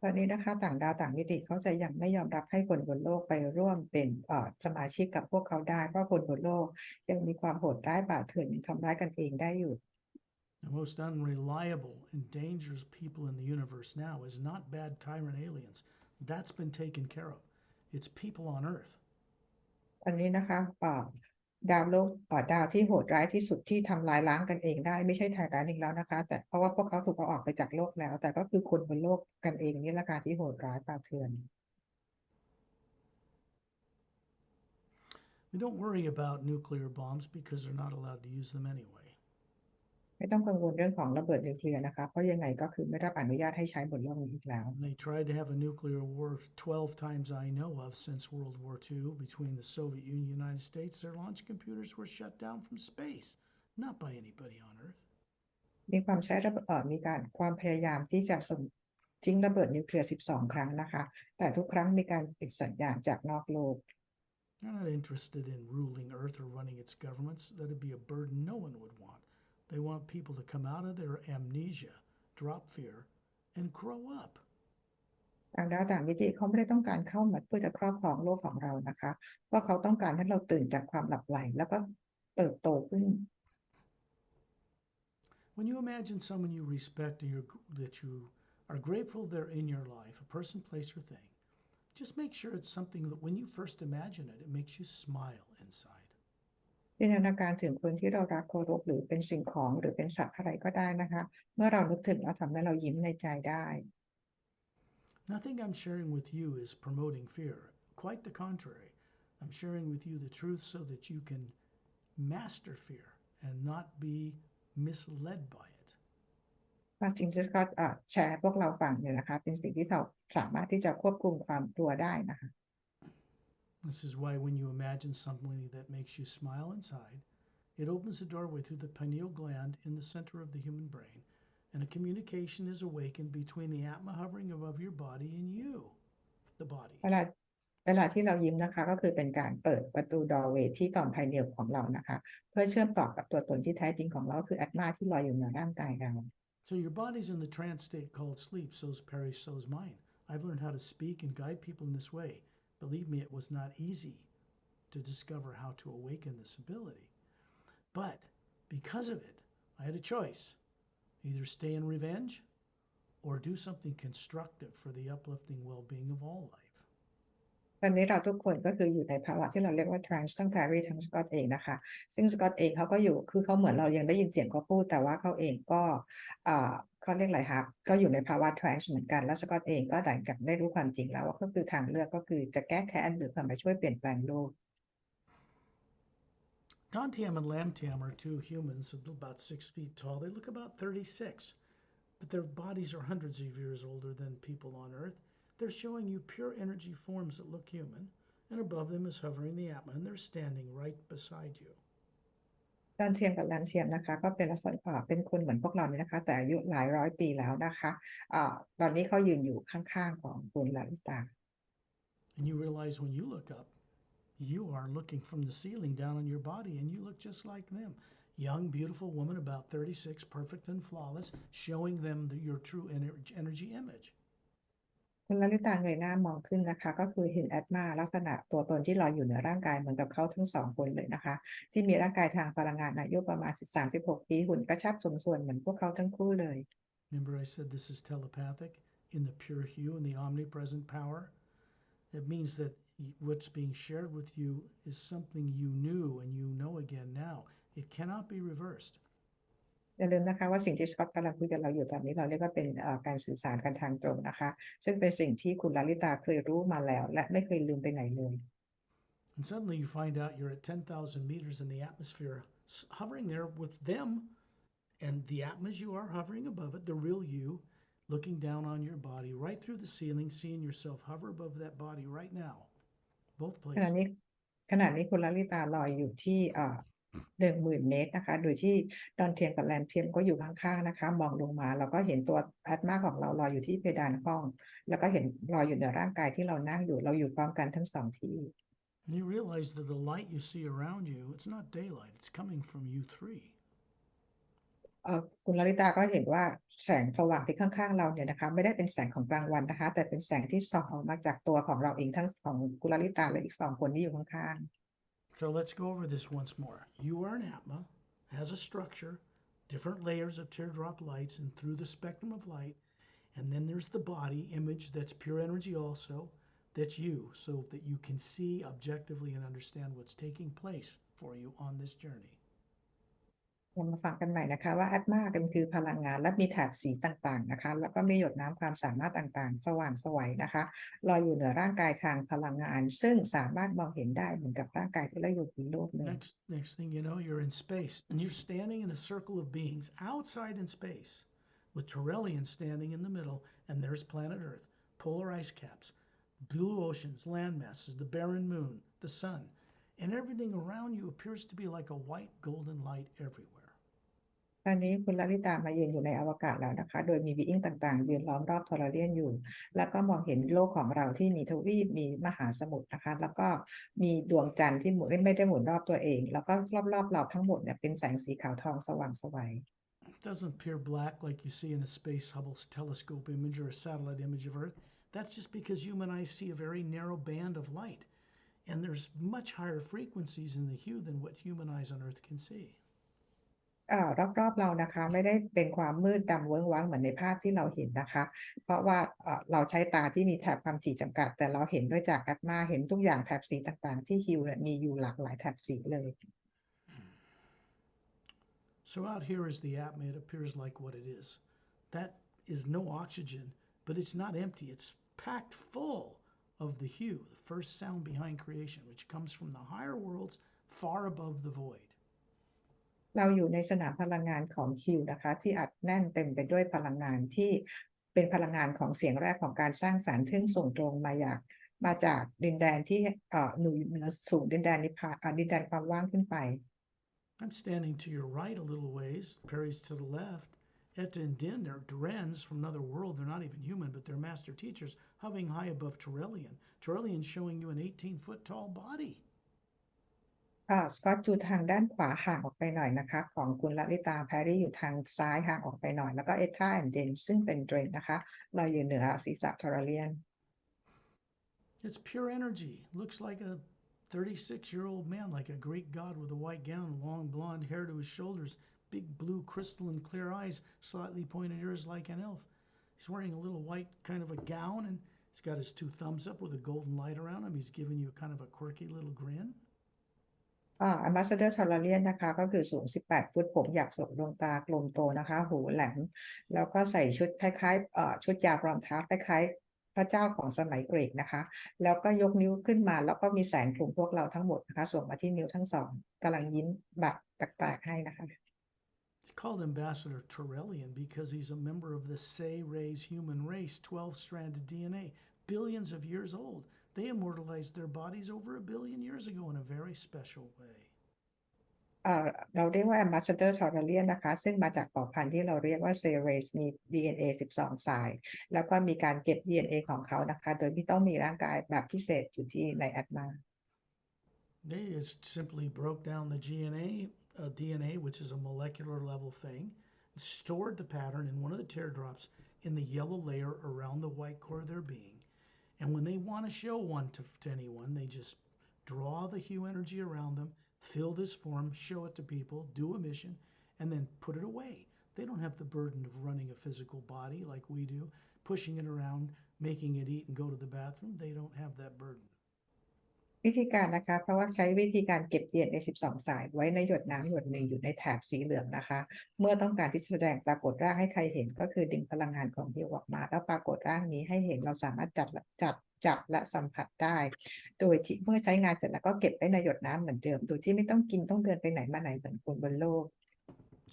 ตอนนี้นะคะต่างดาวต่างมิติเขาจะยังไม่ยอมรับให้คนบนโลกไปร่วมเป็นสมาชิกกับพวกเขาได้เพราะคนบนโลกยังมีความโหดร้ายป่าเถื่อนยังทำร้ายกันเองได้อยู่ The most unreliable and dangerous people in the universe now is not bad tyrant aliens. That's been taken care of. It's people on Earth. อันนี้นะคะดาวโลกดาวที่โหดร้ายที่สุดที่ทำลายล้างกันเองได้ไม่ใช่ไทยร้ายอีกแล้วนะคะแต่เพราะว่าพวกเขาถูกเอาออกไปจากโลกแล้วแต่ก็คือคนบนโลกกันเองนี่แหละค่ะที่โหดร้ายป่าเถื่อน We don't worry about nuclear bombs because they're not allowed to use them anyway. ไม่ต้องกังวลเรื่องของระเบิดนิวเคลียร์นะคะเพราะยังไงก็คือไม่รับอนุญาตให้ใช้บนโลกนี้อีกแล้ว They tried to have a nuclear war 12 times I know of since World War II between the Soviet Union and the United States. Their launch computers were shut down from space, not by anybody on Earth. มีความใช้ระเบิดมีการความพยายามที่จะส่งทิ้งระเบิดนิวเคลียร์12 ครั้งนะคะแต่ทุกครั้งมีการปิดสัญญาณจากนอกโลก They're not interested in ruling Earth or running its governments. That'd be a burden no one would want. They want people to come out of their amnesia, drop fear, and grow up. ต่างดาวต่างมิติเขาไม่ได้ต้องการเข้ามาเพื่อจะครอบครองโลกของเรานะคะเพราะเขาต้องการให้เราตื่นจากความหลับไหลแล้วก็เติบโตขึ้น When you imagine someone you respect and that you are grateful they're in your life, a person, place, or thing, just make sure it's something that when you first imagine it, it makes you smile inside. จินตนาการถึงคนที่เรารักเคารพหรือเป็นสิ่งของหรือเป็นสัตว์อะไรก็ได้นะคะเมื่อเรานึกถึงแล้วทำให้เรายิ้มในใจได้ Nothing I'm sharing with you is promoting fear. Quite the contrary. I'm sharing with you the truth so that you can master fear and not be misled by it. ว่าสิ่งที่ก็แชร์พวกเราฟังเนี่ยนะคะเป็นสิ่งที่เราสามารถที่จะควบคุมความกลัวได้นะคะ This is why when you imagine something that makes you smile inside, it opens a doorway through the pineal gland in the center of the human brain, and a communication is awakened between the Atma hovering above your body and you, the body. เวลาที่เรายิ้มนะคะก็คือเป็นการเปิดประตูดอร์เวย์ที่ต่อมภายในของเรานะคะเพื่อเชื่อมต่อกับตัวตนที่แท้จริงของเราคือแอตมาที่ลอยอยู่เหนือร่างกายเรา So your body's in the trance state called sleep, so's Perry, so's mine. I've learned how to speak and guide people in this way. Believe me, it was not easy to discover how to awaken this ability. But because of it, I had a choice. Either stay in revenge or do something constructive for the uplifting well-being of all life. ตอนนี้เราทุกคนก็คืออยู่ในภาวะที่เราเรียกว่า trance ทั้งแพรรี่ทั้งสกอตเองนะคะซึ่งสกอตเองเขาก็อยู่คือเขาเหมือนเรายังได้ยินเสียงเขาพูดแต่ว่าเขาเองก็เขาเรียกอะไรคะก็อยู่ในภาวะ trance เหมือนกันแล้วสกอตเองก็หลังจากได้รู้ความจริงแล้วว่าก็คือทางเลือกก็คือจะแก้แค้นหรือมาช่วยเปลี่ยนแปลงโลก Gontiam and Lamtiam are two humans about 6 feet tall. They look about 36, but their bodies are hundreds of years older than people on Earth. They're showing you pure energy forms that look human, and above them is hovering the Atma, and they're standing right beside you. ดอนเทียมกับแลมเทียมนะคะก็เป็นลักษณะเป็นคนเหมือนพวกเรานี่นะคะแต่อายุหลายร้อยปีแล้วนะคะตอนนี้เขายืนอยู่ข้างๆของคุณลาลิตา And you realize when you look up, you are looking from the ceiling down on your body, and you look just like them. Young, beautiful woman, about 36, perfect and flawless, showing them your true energy image. คุณลลิตาเงยหน้ามองขึ้นนะคะก็คือเห็นแอตมาลักษณะตัวตนที่ลอยอยู่เหนือร่างกายเหมือนกับเขาทั้งสองคนเลยนะคะที่มีร่างกายทางพลังงานอายุประมาณ 13-16 ปีหุ่นกระชับสมส่วนเหมือนพวกเขาทั้งคู่เลย Remember I said this is telepathic in the pure hue and the omnipresent power? It means that what's being shared with you is something you knew and you know again now. It cannot be reversed. อย่าลืมนะคะว่าสิ่งที่สกอตกำลังคุยกับเราอยู่ตอนนี้เราเรียกว่าเป็นการสื่อสารกันทางตรงนะคะซึ่งเป็นสิ่งที่คุณลลิตาเคยรู้มาแล้วและไม่เคยลืมไปไหนเลย And suddenly you find out you're at 10,000 meters in the atmosphere, hovering there with them, and the Atmas you are hovering above it, the real you, looking down on your body, right through the ceiling, seeing yourself hover above that body right now, both ขณะ places. นี้คุณลลิตาลอยอยู่ที่ 10,000 เมตรนะคะโดยที่ดอนเทียนกับแลนเทียนก็อยู่ข้างๆนะคะมองลงมาเราก็เห็นตัวแอตมาของเราลอยอยู่ที่เพดานห้องแล้วก็เห็นลอยอยู่เหนือร่างกายที่เรานั่งอยู่เราอยู่พร้อมกันทั้ง2ที่ And you realize that the light you see around you, it's not daylight, it's coming from you three. คุณลลิตาก็เห็นว่าแสงสว่างที่ข้างๆเราเนี่ยนะคะไม่ได้เป็นแสงของกลางวันนะคะแต่เป็นแสงที่ส่องออกมาจากตัวของเราเองทั้งของคุณลลิตาและอีก2 คนที่อยู่ข้าง So let's go over this once more. You are an Atma, has a structure, different layers of teardrop lights and through the spectrum of light. And then there's the body image that's pure energy also. That's you, so that you can see objectively and understand what's taking place for you on this journey. ๆเรามาฟังกันใหม่นะคะว่าแอตมาเป็นคือพลังงานและมีแถบสีต่างๆนะคะแล้วก็มีหยดน้ำความสามารถต่างๆสว่างไสวนะคะลอยอยู่เหนือร่างกายทางพลังงานซึ่งสามารถมองเห็นได้เหมือนกับร่างกายที่เราอยู่บนโลกเลย Next thing you know, you're in space and you're standing in a circle of beings outside in space with Turelian standing in the middle, and there's planet Earth, polar ice caps, blue oceans, land masses, the barren moon, the sun, and everything around you appears to be like a white golden light everywhere. ตอนนี้คุณลลิตามายืนอยู่ในอวกาศแล้วนะคะโดยมีบีอิงต่างๆยืนล้อมรอบทอร์เรียนอยู่แล้วก็มองเห็นโลกของเราที่มีทวีปมีมหาสมุทรนะคะแล้วก็มีดวงจันทร์ที่ไม่ได้หมุนรอบตัวเองแล้วก็รอบๆเราทั้งหมดเนี่ยเป็นแสงสีขาวทองสว่างไสว It doesn't appear black like you see in a Space Hubble telescope image or a satellite image of Earth. That's just because human eyes see a very narrow band of light, and there's much higher frequencies in the hue than what human eyes on Earth can see. รอบๆเรานะคะไม่ได้เป็นความมืดดำเวิ้งว้างเหมือนในภาพที่เราเห็นนะคะเพราะว่าเราใช้ตาที่มีแถบความถี่จำกัดแต่เราเห็นด้วยจากแอตมาเห็นทุกอย่างแถบสีต่างๆที่ฮิวเนี่ยมีอยู่หลากหลายแถบสีเลย So out here is the Atma. It appears like what it is. That is no oxygen, but it's not empty. It's packed full of the hue, the first sound behind creation, which comes from the higher worlds far above the void. เราอยู่ในสนามพลังงานของฮิวนะคะที่อัดแน่นเต็มไปด้วยพลังงานที่เป็นพลังงานของเสียงแรกของการสร้างสรรค์ซึ่งส่งตรงมาจากดินแดนที่เหนือสู่ดินแดนนิพพานดินแดนความว่างขึ้นไป I'm standing to your right a little ways, Perry's to the left. Etta and Din, they're Durens from another world. They're not even human, but they're master teachers, hovering high above Turelian. Turelian showing you an 18-foot tall body. สกอตอยู่ทางด้านขวาห่างออกไปหน่อยนะคะของคุณลลิตาแพรรี่อยู่ทางซ้ายห่างออกไปหน่อยแล้วก็เอธาแอนเดนซึ่งเป็นเดรนนะคะเราอยู่เหนือศีรษะทอร์เรียน It's pure energy. Looks like a 36-year-old man, like a Greek god with a white gown, long blonde hair to his shoulders, big blue crystalline clear eyes, slightly pointed ears like an elf. He's wearing a little white kind of a gown, and he's got his 2 thumbs up with a golden light around him. He's giving you kind of a quirky little grin. Ambassador Tolarian นะคะก็คือสูง18 ฟุตผมอยากสวมดวงตากลมโตนะคะหูแหลมแล้วก็ใส่ชุดคล้ายๆชุดยาวรองเท้าคล้ายๆพระเจ้าของสมัยกรีกนะคะแล้วก็ยกนิ้วขึ้นมาแล้วก็มีแสงคลุมพวกเราทั้งหมดนะคะส่งมาที่นิ้วทั้ง2กำลังยิ้มแบบแปลกๆให้นะคะ It's called Ambassador Turelian because he's a member of the Se-Rays human race, 12-stranded DNA, billions of years old. They immortalized their bodies over 1 billion years ago in a very special way. เราเรียกว่า Ambassador Tolarian นะคะซึ่งมาจากเผ่าพันธุ์ที่เราเรียกว่า Se-Rays มี DNA 12 สายแล้วก็มีการเก็บ DNA ของเขานะคะโดยที่ต้องมีร่างกายแบบพิเศษอยู่ที่ในแอตมา They just simply broke down the DNA, which is a molecular level thing, and stored the pattern in one of the teardrops in the yellow layer around the white core of their being. And when they want to show one to anyone, they just draw the hue energy around them, fill this form, show it to people, do a mission, and then put it away. They don't have the burden of running a physical body like we do, pushing it around, making it eat and go to the bathroom. They don't have that burden. วิธีการนะคะเพราะว่าใช้วิธีการเก็บ DNA 12 สายไว้ในหยดน้ำหยดหนึ่งอยู่ในแถบสีเหลืองนะคะเมื่อต้องการที่จะแสดงปรากฏร่างให้ใครเห็นก็คือดึงพลังงานของฮิวออกมาแล้วปรากฏร่างนี้ให้เห็นเราสามารถจับและสัมผัสได้โดยที่เมื่อใช้งานเสร็จแล้วก็เก็บไว้ในหยดน้ำเหมือนเดิมโดยที่ไม่ต้องกินต้องเดินไปไหนมาไหนเหมือนคนบนโลก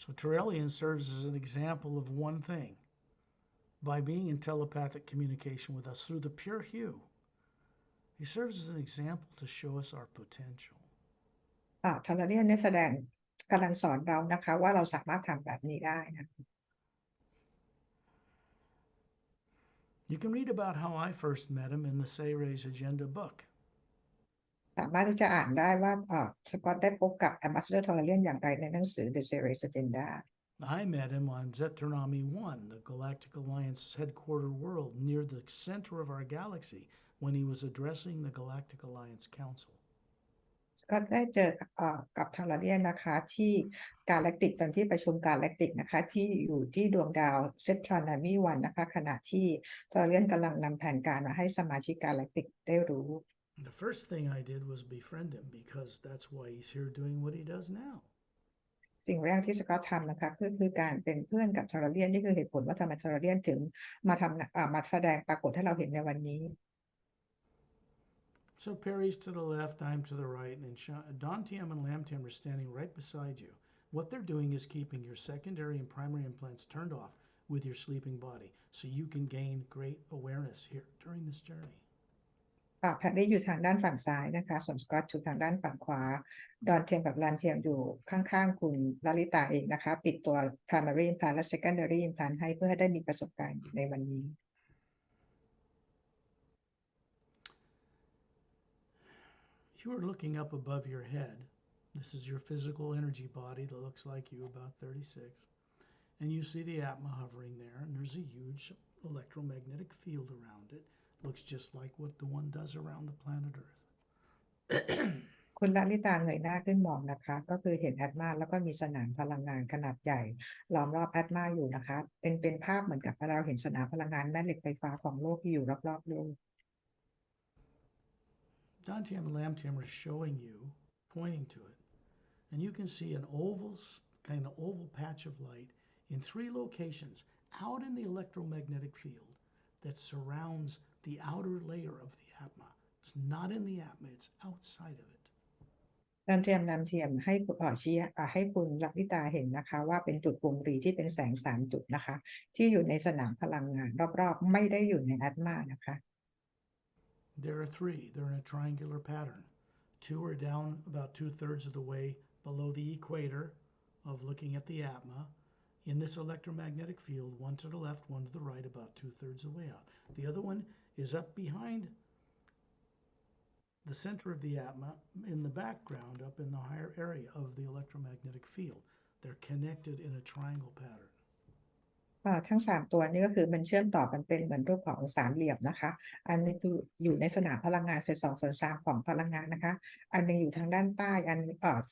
So Turelian serves as an example of one thing. By being in telepathic communication with us through the pure hue, he serves as an example to show us our potential. ทอร์เรียนเนี่ยกำลังสอนเรานะคะว่าเราสามารถทำแบบนี้ได้นะ You can read about how I first met him in the Sayre's Agenda book. สามารถที่จะอ่านได้ว่าสกอตได้พบกับ Ambassador ทอร์เรียนอย่างไรในหนังสือ The Series Agenda I met him on Zetanami 1, the Galactic Alliance headquarter world near the center of our galaxy, when he was addressing the Galactic Alliance Council. สกอตได้เจอกับทอร์เรียนนะคะที่กาแล็กติกตอนที่ประชุมกาแล็กติกนะคะที่อยู่ที่ดวงดาวเซตรอนามีวันนะคะขณะที่ทอร์เรียนกำลังนำแผนการมาให้สมาชิกกาแล็กติกได้รู้ The first thing I did was befriend him because that's why he's here doing what he does now. สิ่งแรกที่สกอตทำนะคะคือการเป็นเพื่อนกับทอร์เรียนนี่คือเหตุผลว่าทำไมทอร์เรียนถึงมาแสดงปรากฏให้เราเห็นในวันนี้ So Perry's to the left, I'm to the right, and Dantium and Lamtium are standing right beside you. What they're doing is keeping your secondary and primary implants turned off with your sleeping body, so you can gain great awareness here during this journey. แพทได้อยู่ทางด้านฝั่งซ้ายนะคะส่วนสกอตอยู่ทางด้านฝั่งขวาดอนเทียมกับลานเทียมอยู่ข้างๆคุณลลิตาเองนะคะปิดตัว primary implant และ secondary implant ให้เพื่อให้ได้มีประสบการณ์ในวันนี้ You are looking up above your head. This is your physical energy body that looks like you, about 36. And you see the Atma hovering there, and there's a huge electromagnetic field around it. Looks just like what the one does around the planet Earth. คุณลลิตาเงยหน้าขึ้นมองนะคะก็คือเห็นแอตมาแล้วก็มีสนามพลังงานขนาดใหญ่ล้อมรอบแอตมาอยู่นะคะเป็นภาพเหมือนกับเราเห็นสนามพลังงานแม่เหล็กไฟฟ้าของโลกที่อยู่รอบๆโลก Dantium and Lamtium are showing you, pointing to it, and you can see an kind of oval patch of light in 3 locations out in the electromagnetic field that surrounds the outer layer of the Atma. It's not in the Atma, it's outside of it. ดอนเทียมให้ชี้ให้คุณลลิตาเห็นนะคะว่าเป็นจุดวงรีที่เป็นแสง3จุดนะคะที่อยู่ในสนามพลังงานรอบๆไม่ได้อยู่ในแอตมานะคะ There are 3. They're in a triangular pattern. 2 are down about 2/3 of the way below the equator of looking at the Atma. In this electromagnetic field, 1 to the left, 1 to the right, about 2/3 of the way out. The other one is up behind the center of the Atma in the background, up in the higher area of the electromagnetic field. They're connected in a triangle pattern. ทั้ง3ตัวนี้ก็คือมันเชื่อมต่อกันเป็นเหมือนรูปของสามเหลี่ยมนะคะอันนี้คืออยู่ในสนามพลังงานเศษ2/3ของพลังงานนะคะอันนึงอยู่ทางด้านใต้อัน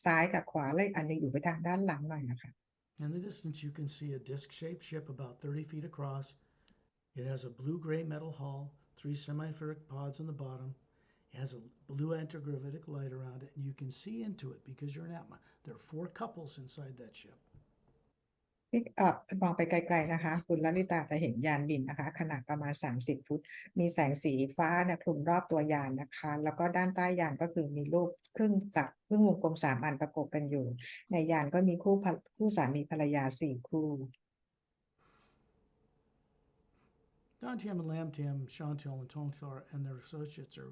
ซ้ายกับขวาและอันนึงอยู่ไปทางด้านหลังหน่อยนะคะ In the distance, you can see a disc-shaped ship about 30 feet across. It has a blue-gray metal hull, 3 semi-ferric pods on the bottom. It has a blue antigravitic light around it, and you can see into it because you're an Atma. There are 4 couples inside that ship. มองไปไกลๆนะคะคุณลลิตาจะเห็นยานบินนะคะขนาดประมาณ30 ฟุตมีแสงสีฟ้าเนี่ยคลุมรอบตัวยานนะคะแล้วก็ด้านใต้ยานก็คือมีรูปครึ่งวงกลม3 อันประกบกันอยู่ในยานก็มีคู่สามีภรรยา4 คู่ Dantium and Lamtium, Chantal and Tontar and their associates are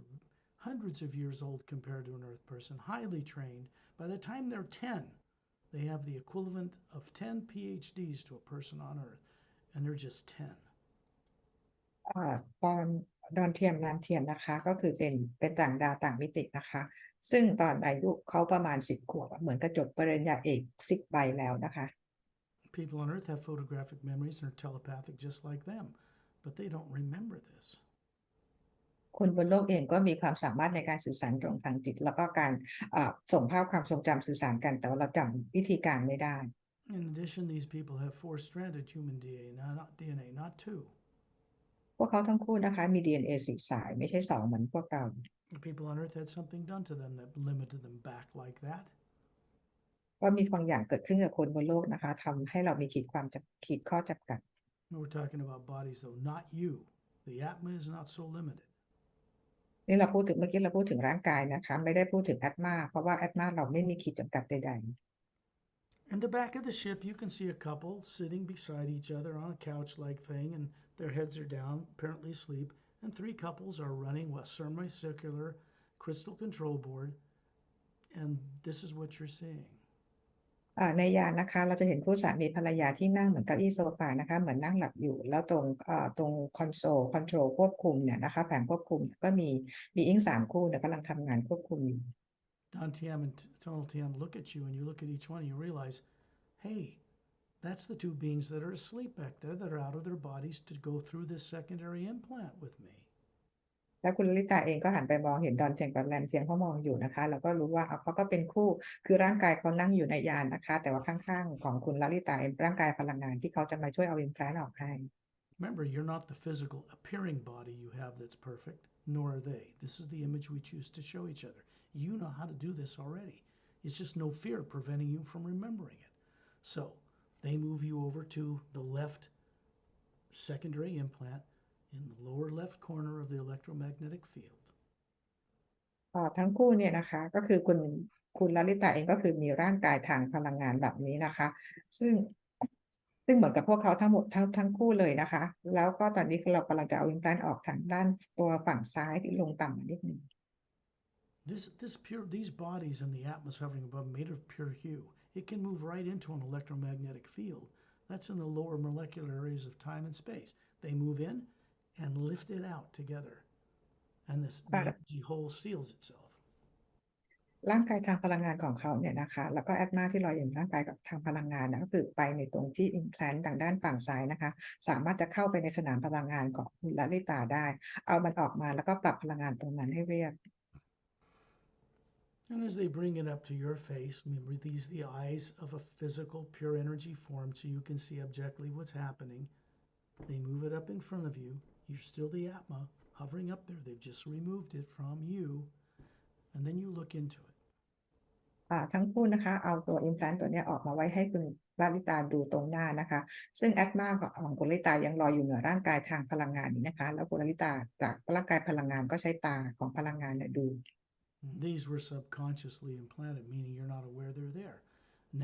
hundreds of years old compared to an Earth person, highly trained. By the time they're 10, they have the equivalent of 10 PhDs to a person on Earth, and they're just 10. ตอนดอนเทียมน้ำเทียมนะคะก็คือเป็นต่างดาวต่างมิตินะคะซึ่งตอนอายุเขาประมาณ10 ขวบเหมือนกระจบปริญญาเอก10 ใบแล้วนะคะ People on Earth have photographic memories and are telepathic just like them, but they don't remember this. คนบนโลกเองก็มีความสามารถในการสื่อสารตรงทางจิตแล้วก็การส่งภาพความทรงจำสื่อสารกันแต่ว่าเราจำวิธีการไม่ได้ In addition, these people have 4-stranded human DNA, not 2. พวกเขาทั้งคู่นะคะมี DNA 4 สายไม่ใช่2เหมือนพวกเรา The people on Earth had something done to them that limited them back like that. ก็มีบางอย่างเกิดขึ้นกับคนบนโลกนะคะทำให้เรามีขีดข้อจำกัด We're talking about bodies though, not you. The Atma is not so limited. นี่เมื่อกี้เราพูดถึงร่างกายนะคะไม่ได้พูดถึงแอตมาเพราะว่าแอตมาเราไม่มีขีดจำกัดใดๆ In the back of the ship, you can see a couple sitting beside each other on a couch-like thing, and their heads are down, apparently asleep, and 3 couples are running a semicircular crystal control board And this is what you're seeing. ในยานนะคะเราจะเห็นคู่สามีภรรยาที่นั่งเหมือนเก้าอี้โซฟานะคะเหมือนนั่งหลับอยู่แล้วตรงคอนโซลควบคุมเนี่ยนะคะแผงควบคุมก็มีอิง3 คู่เนี่ยกำลังทำงานควบคุมอยู่ Dantian and Tonaltian look at you and you look at each one and you realize, hey, that's the 2 beings that are asleep back there that are out of their bodies to go through this secondary implant with me. แล้วคุณลลิตาเองก็หันไปมองเห็นดอนเทียงกับแรมเซียงเขามองอยู่นะคะแล้วก็รู้ว่าเขาก็เป็นคู่คือร่างกายเขานั่งอยู่ในยานนะคะแต่ว่าข้างๆของคุณลลิตาเองร่างกายพลังงานที่เขาจะมาช่วยเอาอิมแพลนต์ออกให้ Remember, you're not the physical appearing body you have that's perfect, nor are they. This is the image we choose to show each other. You know how to do this already. It's just no fear preventing you from remembering it. So they move you over to the left secondary implant in the lower left corner of the electromagnetic field. ทั้งคู่เนี่ยนะคะก็คือคุณลลิตาเองก็คือมีร่างกายทางพลังงานแบบนี้นะคะซึ่งเหมือนกับพวกเขาทั้งหมดทั้งคู่เลยนะคะแล้วก็ตอนนี้เรากำลังจะเอาอิมแพลนต์ออกทางด้านตัวฝั่งซ้ายที่ลงต่ำมานิดนึง These bodies in the Atmas hovering above made of pure hue. It can move right into an electromagnetic field. That's in the lower molecular areas of time and space. They move in and lift it out together. And the energy hole seals itself. ร่างกายทางพลังงานของเขาเนี่ยนะคะแล้วก็แอดมาที่ลอยอยู่ร่างกายกับทางพลังงานนะก็คือไปในตรงที่อิมแพลนต์ทางด้านฝั่งซ้ายนะคะสามารถจะเข้าไปในสนามพลังงานของคุณลลิตาได้เอามันออกมาแล้วก็ปรับพลังงานตรงนั้นให้เรียบ And as they bring it up to your face, remember these are the eyes of a physical pure energy form so you can see objectively what's happening. They move it up in front of you. You're still the Atma hovering up there. They've just removed it from you. And then you look into it. ทั้งคู่นะคะเอาตัวอิมแพลนต์ตัวนี้ออกมาไว้ให้คุณลลิตาดูตรงหน้านะคะซึ่งแอดมาของคุณลลิตายังลอยอยู่เหนือร่างกายทางพลังงานนี้นะคะแล้วคุณลลิตาจากร่างกายพลังงานก็ใช้ตาของพลังงานเนี่ยดู These were subconsciously implanted, meaning you're not aware they're there.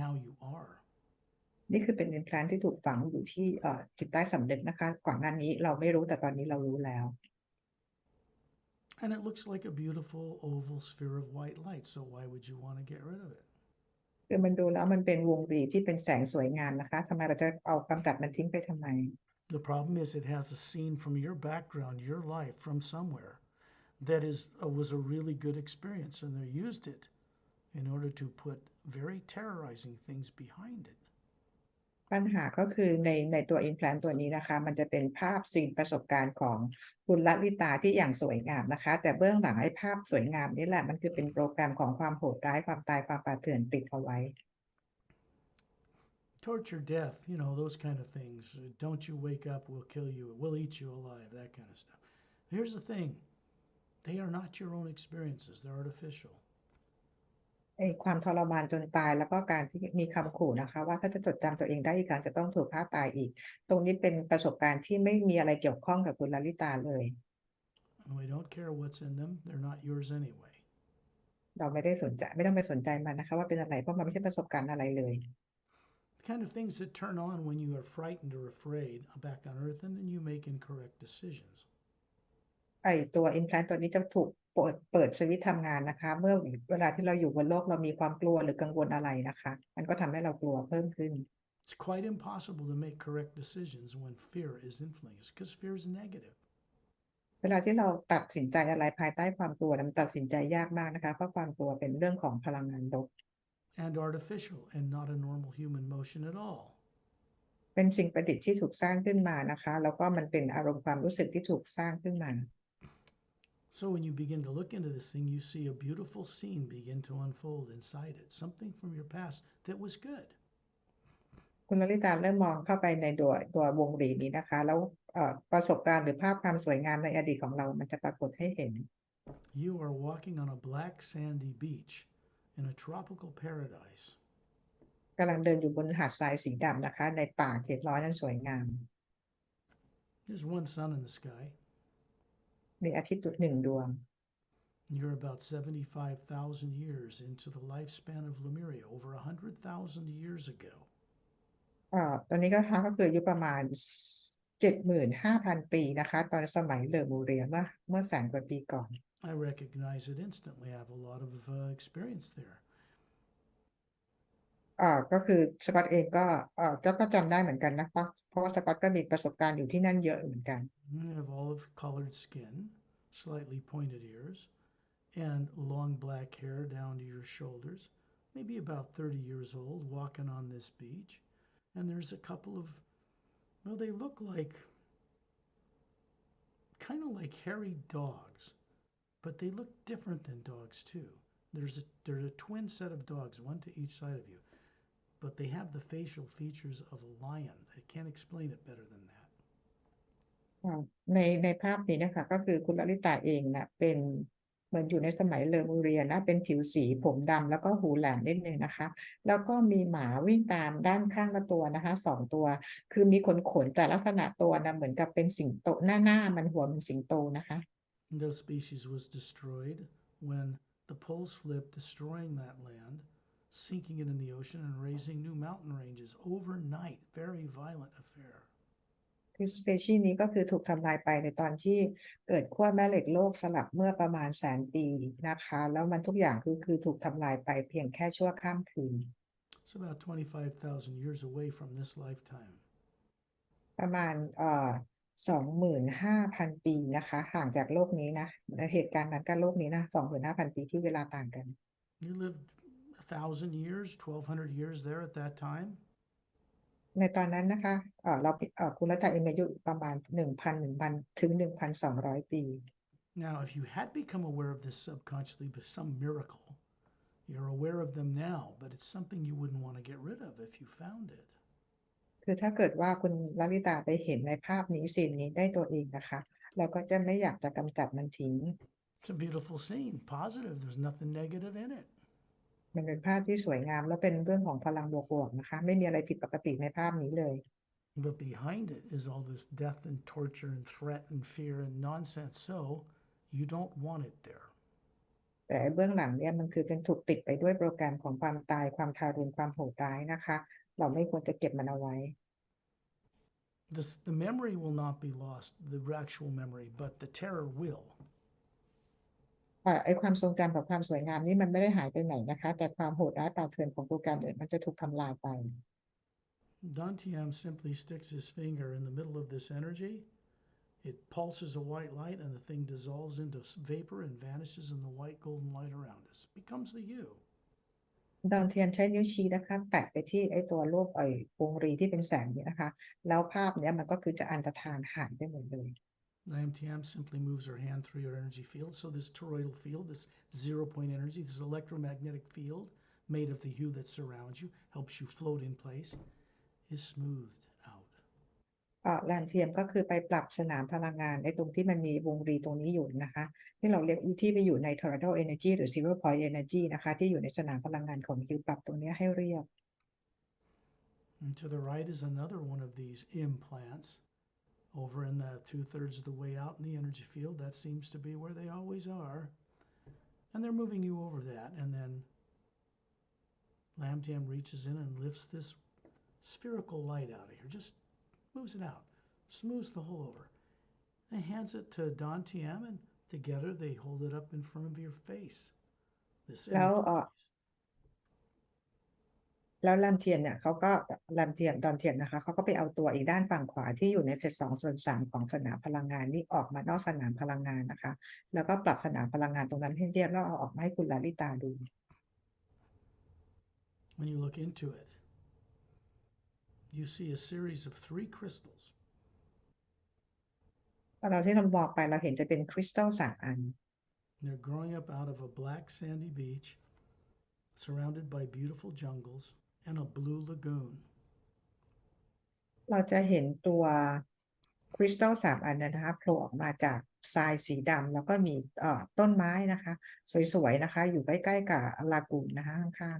Now you are. นี่คือเป็นอิมแพลนต์ที่ถูกฝังอยู่ที่จิตใต้สำนึกนะคะก่อนหน้านี้เราไม่รู้แต่ตอนนี้เรารู้แล้ว And it looks like a beautiful oval sphere of white light, so why would you want to get rid of it? คือมันดูแล้วมันเป็นวงรีที่เป็นแสงสวยงามนะคะทำไมเราจะเอากำจัดมันทิ้งไปทำไม The problem is it has a scene from your background, your life, from somewhere that was a really good experience, and they used it in order to put very terrorizing things behind it. ปัญหาก็คือในตัวอิมแพลนต์ตัวนี้นะคะมันจะเป็นภาพซีนประสบการณ์ของคุณลลิตาที่อย่างสวยงามนะคะแต่เบื้องหลังไอ้ภาพสวยงามนี่แหละมันคือเป็นโปรแกรมของความโหดร้ายความตายความป่าเถื่อนติดเอาไว้ Torture, death, those kind of things. Don't you wake up, we'll kill you, we'll eat you alive, that kind of stuff. Here's the thing. They are not your own experiences. They're artificial. ความทรมานจนตายแล้วก็การที่มีคำขู่นะคะว่าถ้าจะจดจำตัวเองได้อีกครั้งจะต้องถูกฆ่าตายอีกตรงนี้เป็นประสบการณ์ที่ไม่มีอะไรเกี่ยวข้องกับคุณลลิตาเลย And we don't care what's in them. They're not yours anyway. เราไม่ต้องไปสนใจมันนะคะว่าเป็นอะไรเพราะมันไม่ใช่ประสบการณ์อะไรเลย The kind of things that turn on when you are frightened or afraid back on Earth, and then you make incorrect decisions. ตัวอิมแพลนต์ตัวนี้จะถูกเปิดสวิตช์ทำงานนะคะเมื่อเวลาที่เราอยู่บนโลกเรามีความกลัวหรือกังวลอะไรนะคะมันก็ทำให้เรากลัวเพิ่มขึ้น It's quite impossible to make correct decisions when fear is influenced, because fear is negative. เวลาที่เราตัดสินใจอะไรภายใต้ความกลัวมันตัดสินใจยากมากนะคะเพราะความกลัวเป็นเรื่องของพลังงานลบ And artificial and not a normal human motion at all. เป็นสิ่งประดิษฐ์ที่ถูกสร้างขึ้นมานะคะแล้วก็มันเป็นอารมณ์ความรู้สึกที่ถูกสร้างขึ้นมา So when you begin to look into this thing, you see a beautiful scene begin to unfold inside it, something from your past that was good. คุณลลิตาเริ่มมองเข้าไปในตัววงรีนี้นะคะแล้วประสบการณ์หรือภาพความสวยงามในอดีตของเรามันจะปรากฏให้เห็น You are walking on a black sandy beach in a tropical paradise. กำลังเดินอยู่บนหาดทรายสีดำนะคะในป่าเขตร้อนนั้นสวยงาม There's one sun in the sky. มีอาทิตย์หนึ่งดวง You're about 75,000 years into the lifespan of Lemuria, over 100,000 years ago. ตอนนี้ก็คืออายุประมาณ 75,000 ปีนะคะตอนสมัยเลอมูเรียเมื่อแสนกว่าปีก่อน I recognize it instantly. I have a lot of experience there. ก็คือสกอตเองก็จำได้เหมือนกันนะเพราะว่าสกอตก็มีประสบการณ์อยู่ที่นั่นเยอะเหมือนกัน I have olive-colored skin, slightly pointed ears, and long black hair down to your shoulders. Maybe about 30 years old, walking on this beach. And there's a couple of, well, they look like kind of like hairy dogs, but they look different than dogs too. There's a twin set of dogs, one to each side of you, but they have the facial features of a lion. I can't explain it better than that. ในภาพนี้นะคะก็คือคุณลลิตาเองนะเป็นเหมือนอยู่ในสมัยเลอมูเรียนะเป็นผิวสีผมดำแล้วก็หูแหลมนิดนึงนะคะแล้วก็มีหมาวิ่งตามด้านข้างละตัวนะคะ2 ตัวคือมีขนแต่ลักษณะตัวนะเหมือนกับเป็นสิงโตหน้ามันหัวเป็นสิงโตนะคะ Those species was destroyed when the poles flipped, destroying that land, sinking it in the ocean and raising new mountain ranges overnight. Very violent affair. คือสเปชีส์นี้ก็คือถูกทำลายไปในตอนที่เกิดขั้วแม่เหล็กโลกสลับเมื่อประมาณ100,000 ปีนะคะแล้วมันทุกอย่างคือถูกทำลายไปเพียงแค่ชั่วข้ามคืน It's about 25,000 years away from this lifetime. ประมาณ25,000 ปีนะคะห่างจากโลกนี้นะเหตุการณ์นั้นกับโลกนี้นะ25,000 ปีที่เวลาต่างกัน You lived 1,000 years, 1,200 years there at that time. ในตอนนั้นนะคะคุณรัตเองอายุประมาณ 1,000 ถึง 1,200 ปี Now, if you had become aware of this subconsciously by some miracle, you're aware of them now, but it's something you wouldn't want to get rid of if you found it. คือถ้าเกิดว่าคุณลลิตาไปเห็นในภาพนี้สิ่งนี้ได้ตัวเองนะคะเราก็จะไม่อยากจะกำจัดมันทิ้ง It's a beautiful scene, positive. There's nothing negative in it. มันเป็นภาพที่สวยงามและเป็นเรื่องของพลังบวกๆนะคะไม่มีอะไรผิดปกติในภาพนี้เลย But behind it is all this death and torture and threat and fear and nonsense. So you don't want it there. แต่เบื้องหลังเนี่ยมันคือเป็นถูกติดไปด้วยโปรแกรมของความตายความทารุณความโหดร้ายนะคะเราไม่ควรจะเก็บมันเอาไว้ The memory will not be lost, the actual memory, but the terror will. ไอ้ความทรงจำกับความสวยงามนี่มันไม่ได้หายไปไหนนะคะแต่ความโหดร้ายป่าเถื่อนของโปรแกรมเนี่ยมันจะถูกทำลายไป Dantian simply sticks his finger in the middle of this energy. It pulses a white light and the thing dissolves into vapor and vanishes in the white golden light around us. It becomes the you. ดอนเทียนใช้นิ้วชี้นะคะแตะไปที่ไอ้ตัวรูปวงรีที่เป็นแสงนี้นะคะแล้วภาพเนี้ยมันก็คือจะอันตรธานหายไปหมดเลย Lamtiam simply moves her hand through your energy field. So this toroidal field, this 0-point energy, this electromagnetic field made of the hue that surrounds you, helps you float in place, is smoothed out. แลนเทียมก็คือไปปรับสนามพลังงานในตรงที่มันมีวงรีตรงนี้อยู่นะคะที่เราเรียกที่ไปอยู่ใน toroidal energy หรือ zero point energy นะคะที่อยู่ในสนามพลังงานของฮิวปรับตรงนี้ให้เรียบ And to the right is another one of these implants. Over in the 2/3 of the way out in the energy field, that seems to be where they always are. And they're moving you over that. And then Lamtiam reaches in and lifts this spherical light out of here, just moves it out, smooths the hole over. And hands it to Dantiam, and together they hold it up in front of your face. This แล้วลำเทียนเนี่ยเขาก็ลำเทียนดอนเทียนนะคะเขาก็ไปเอาตัวอีกด้านฝั่งขวาที่อยู่ในเศษ2/3ของสนามพลังงานนี่ออกมานอกสนามพลังงานนะคะแล้วก็ปรับสนามพลังงานตรงนั้นให้เรียบแล้วเอาออกมาให้คุณลลิตาดู When you look into it, you see a series of 3 crystals. ตอนเราที่เรามองไปเราเห็นจะเป็นคริสตัล3 อัน They're growing up out of a black sandy beach, surrounded by beautiful jungles and a blue lagoon. เราจะเห็นตัวคริสตัล3 อันนะคะโผล่ออกมาจากทรายสีดำแล้วก็มีต้นไม้นะคะสวยๆนะคะอยู่ใกล้ๆกับลากูนนะคะข้าง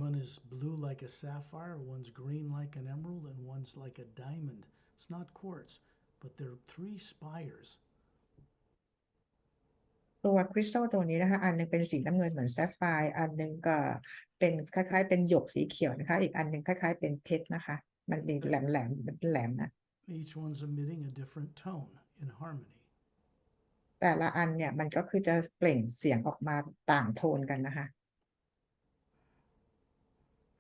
One is blue like a sapphire, one's green like an emerald, and one's like a diamond. It's not quartz, but they're 3 spires. ๆตัวคริสตัลตัวนี้นะคะอันนึงเป็นสีน้ำเงินเหมือนแซฟไฟร์อันนึงก็เป็นคล้ายๆเป็นหยกสีเขียวนะคะอีกอันนึงคล้ายๆเป็นเพชรนะคะมันมีแหลมๆนะ Each one's emitting a different tone in harmony. แต่ละอันเนี่ยมันก็คือจะเปล่งเสียงออกมาต่างโทนกันนะคะ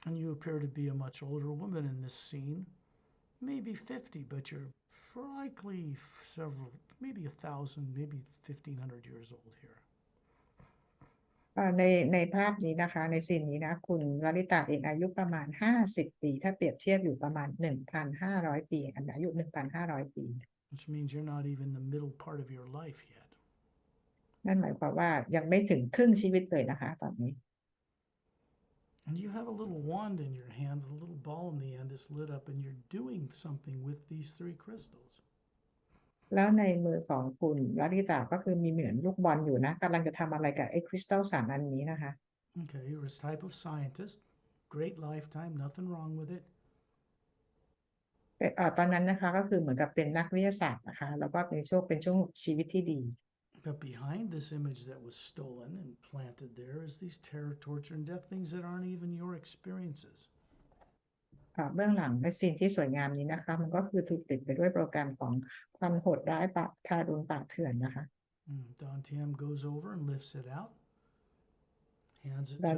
And you appear to be a much older woman in this scene, maybe 50, but you're likely several, maybe 1,000, maybe 1,500 years old here. ในภาพนี้นะคะในซีนนี้นะคุณลลิตาเองอายุประมาณ50 ปีถ้าเปรียบเทียบอยู่ประมาณ 1,500 ปีอายุ 1,500 ปี Which means you're not even the middle part of your life yet. นั่นหมายความว่ายังไม่ถึงครึ่งชีวิตเลยนะคะตอนนี้ And you have a little wand in your hand, a little ball in the end is lit up, and you're doing something with these 3 crystals. แล้วในมือของคุณลลิตาก็คือมีเหมือนลูกบอลอยู่นะกำลังจะทำอะไรกับไอ้คริสตัล3 อันนี้นะคะ Okay, you're a type of scientist, great lifetime, nothing wrong with it. ตอนนั้นนะคะก็คือเหมือนกับเป็นนักวิทยาศาสตร์นะคะแล้วก็เป็นช่วงชีวิตที่ดี But behind this image that was stolen and planted there is these terror, torture, and death, things that aren't even your experiences. เบื้องหลังในซีนที่สวยงามนี้นะคะมันก็คือถูกติดไปด้วยโปรแกรมของความโหดร้ายทารุณป่าเถื่อนนะคะ Don Tam goes over and lifts it out, hands it to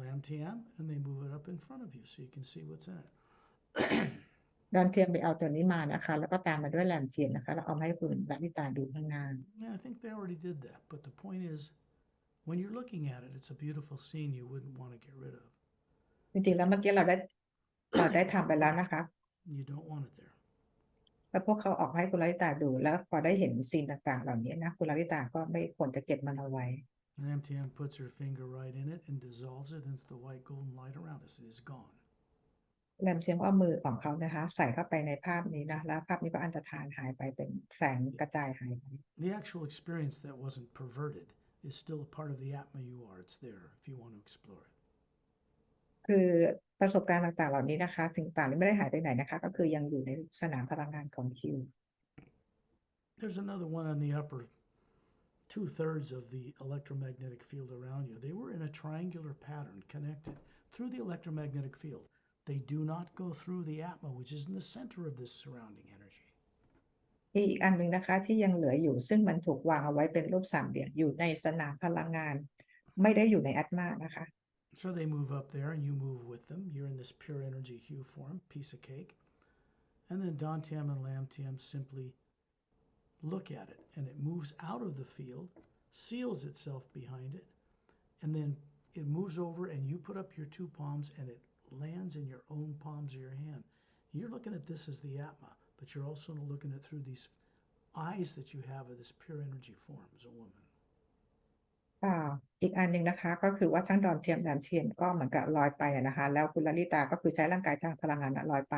Lam Tam, and they move it up in front of you so you can see what's in it. ดอนเทียมไปเอาตัวนี้มานะคะแล้วก็ตามมาด้วยแลมเทียนนะคะแล้วเอามาให้คุณลลิตาดูข้างหน้า Yeah, I think they already did that, but the point is, when you're looking at it, it's a beautiful scene you wouldn't want to get rid of. จริงๆแล้วเมื่อกี้เราได้ทำไปแล้วนะคะ You don't want it there. แล้วพวกเขาออกมาให้คุณลลิตาดูแล้วพอได้เห็นซีนต่างๆเหล่านี้นะคุณลลิตาก็ไม่ควรจะเก็บมันเอาไว้ Lam Tam puts her finger right in it and dissolves it into the white golden light around us. It is gone. แลมเทียมเอามือของเขานะคะใส่เข้าไปในภาพนี้นะแล้วภาพนี้ก็อันตรธานหายไปเป็นแสงกระจายหายไป The actual experience that wasn't perverted is still a part of the Atma you are. It's there if you want to explore it. คือประสบการณ์ต่างๆเหล่านี้นะคะถึงต่างๆไม่ได้หายไปไหนนะคะก็คือยังอยู่ในสนามพลังงานของคิว There's another one on the upper 2/3 of the electromagnetic field around you. They were in a triangular pattern connected through the electromagnetic field. They do not go through the Atma, which is in the center of this surrounding energy. อีกอันหนึ่งนะคะที่ยังเหลืออยู่ซึ่งมันถูกวางเอาไว้เป็นรูปสามเหลี่ยมอยู่ในสนามพลังงานไม่ได้อยู่ในแอตมานะคะ So they move up there and you move with them. You're in this pure energy hue form, piece of cake. And then Don Tam and Lam Tam simply look at it and it moves out of the field, seals itself behind it, and then it moves over and you put up your 2 palms and it lands in your own palms of your hand. You're looking at this as the Atma, but you're also looking at through these eyes that you have of this pure energy form as a woman. อีกอันหนึ่งนะคะก็คือว่าทั้งดอนเทียมแลมเทียนก็เหมือนกับลอยไปนะคะแล้วคุณลลิตาก็คือใช้ร่างกายทางพลังงานลอยไป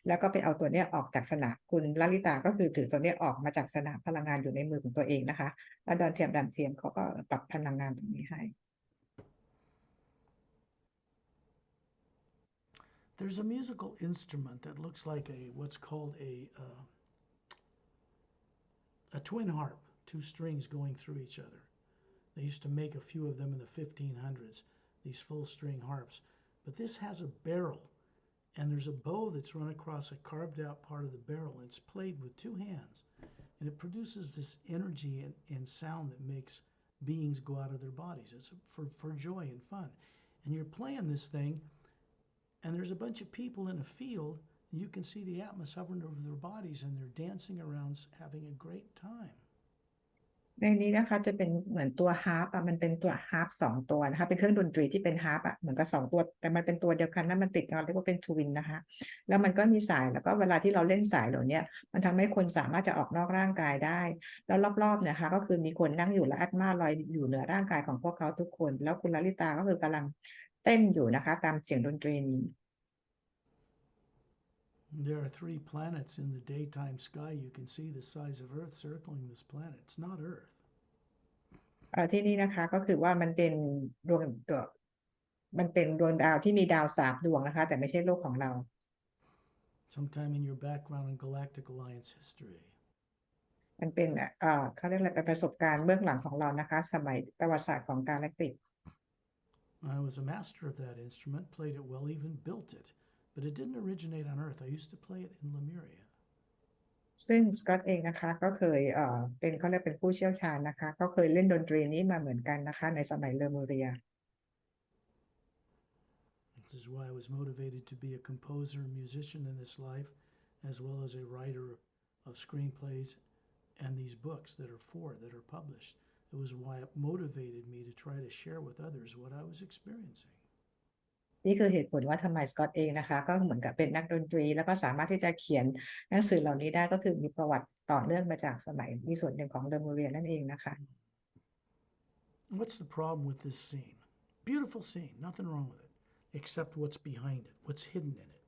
แล้วก็ไปเอาตัวเนี้ยออกจากสนามคุณลลิตาก็คือถือตัวเนี้ยออกมาจากสนามพลังงานอยู่ในมือของตัวเองนะคะแล้วดอนเทียมแลมเทียนเขาก็ปรับพลังงานตรงนี้ให้ There's a musical instrument that looks like what's called a twin harp, 2 strings going through each other. They used to make a few of them in the 1500s, these full string harps. But this has a barrel, and there's a bow that's run across a carved out part of the barrel. And it's played with 2 hands, and it produces this energy and sound that makes beings go out of their bodies. It's for joy and fun. And you're playing this thing, and there's a bunch of people in a field. You can see the Atmas hovering over their bodies, and they're dancing around having a great time. ในนี้นะคะจะเป็นเหมือนตัวฮาร์ปมันเป็นตัวฮาร์ป2 ตัวนะคะเป็นเครื่องดนตรีที่เป็นฮาร์ปเหมือนกับ2 ตัวแต่มันเป็นตัวเดียวกันนะมันติดกันเรียกว่าเป็นทวินนะคะแล้วมันก็มีสายแล้วก็เวลาที่เราเล่นสายเหล่านี้มันทำให้คนสามารถจะออกนอกร่างกายได้แล้วรอบๆเนี่ยค่ะก็คือมีคนนั่งอยู่และอัตมาลอยอยู่เหนือร่างกายของพวกเขาทุกคนแล้วคุณลลิตาก็คือกำลังเต้นอยู่นะคะตามเสียงดนตรีนี้ There are 3 planets in the daytime sky. You can see the size of Earth circling this planet. It's not Earth. ที่นี่นะคะก็คือว่ามันเป็นดวงดาวที่มีดาว3 ดวงนะคะแต่ไม่ใช่โลกของเรา Sometime in your background in Galactic Alliance history. มันเป็นเขาเรียกอะไรเป็นประสบการณ์เบื้องหลังของเรานะคะสมัยประวัติศาสตร์ของกาแล็กติก I was a master of that instrument, played it well, even built it. But it didn't originate on Earth. I used to play it in Lemuria. ซึ่งสกอตเองนะคะก็เคยเป็นเขาเรียกเป็นผู้เชี่ยวชาญนะคะก็เคยเล่นดนตรีนี้มาเหมือนกันนะคะในสมัยเลอมูเรีย This is why I was motivated to be a composer and musician in this life, as well as a writer of screenplays and these books that are published. It was why it motivated me to try to share with others what I was experiencing. นี่คือเหตุผลว่าทำไมสกอตเองนะคะก็เหมือนกับเป็นนักดนตรีแล้วก็สามารถที่จะเขียนหนังสือเหล่านี้ได้ก็คือมีประวัติต่อเนื่องมาจากสมัยมีส่วนหนึ่งของเลอมูเรียนั่นเองนะคะ What's the problem with this scene? Beautiful scene, nothing wrong with it, except what's behind it, what's hidden in it.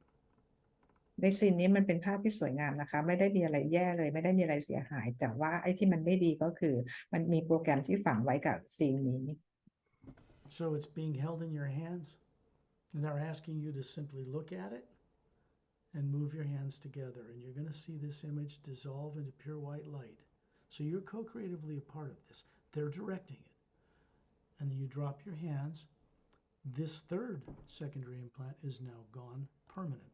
ในซีนนี้มันเป็นภาพที่สวยงามนะคะไม่ได้มีอะไรแย่เลยไม่ได้มีอะไรเสียหายแต่ว่าไอ้ที่มันไม่ดีก็คือมันมีโปรแกรมที่ฝังไว้กับซีนนี้ So it's being held in your hands, and they're asking you to simply look at it and move your hands together, and you're going to see this image dissolve into pure white light. So you're co-creatively a part of this. They're directing it. And then you drop your hands. This third secondary implant is now gone permanently.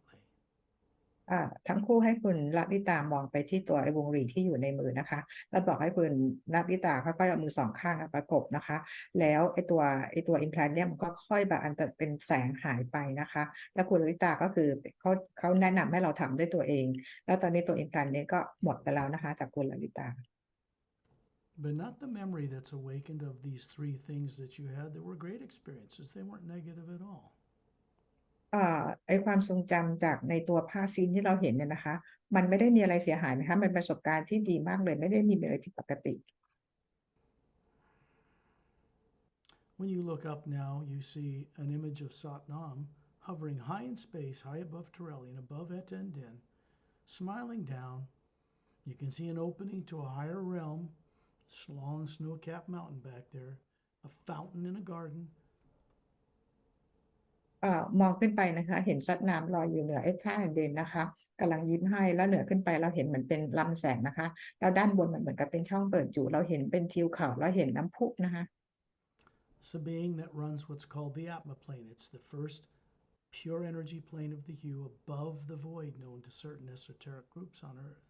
ทั้งคู่ให้คุณลัลิตามองไปที่ตัวไอ้วงหรีดที่อยู่ในมือนะคะแล้วบอกให้คุณลัลิตาค่อยๆเอามือสองข้างประกบนะคะแล้วไอ้ตัวอิมแพลนเนี่ยมันก็ค่อยแบบอันเป็นแสงหายไปนะคะแล้วคุณลัลิตาก็คือเขาแนะนำให้เราทำด้วยตัวเองแล้วตอนนี้ตัวอิมแพลนนี้ก็หมดไปแล้วนะคะจากคุณลัลิตา But not the memory that's awakened of these three things that you had that were great experiences. They weren't negative at all. ไอความทรงจำจากในตัวภาพซีนที่เราเห็นเนี่ยนะคะมันไม่ได้มีอะไรเสียหายนะคะมันเป็นประสบการณ์ที่ดีมากเลยไม่ได้มีอะไรผิดปกติ When you look up now, you see an image of Satnam hovering high in space, high above Torelli and above Etendin, smiling down. You can see an opening to a higher realm, long snow-capped mountain back there, a fountain in a garden. มองขึ้นไปนะคะเห็นซัดน้ำลอยอยู่เหนือไอ้ท่าเด่นนะคะกำลังยิ้มให้แล้วเหนือขึ้นไปเราเห็นเหมือนเป็นลำแสงนะคะแล้วด้านบนมันเหมือนกับเป็นช่องเปิดอยู่เราเห็นเป็นทิวเขาแล้วเห็นน้ำพุนะคะ It's a being that runs what's called the Atma plane. It's the first pure energy plane of the hue above the void known to certain esoteric groups on Earth.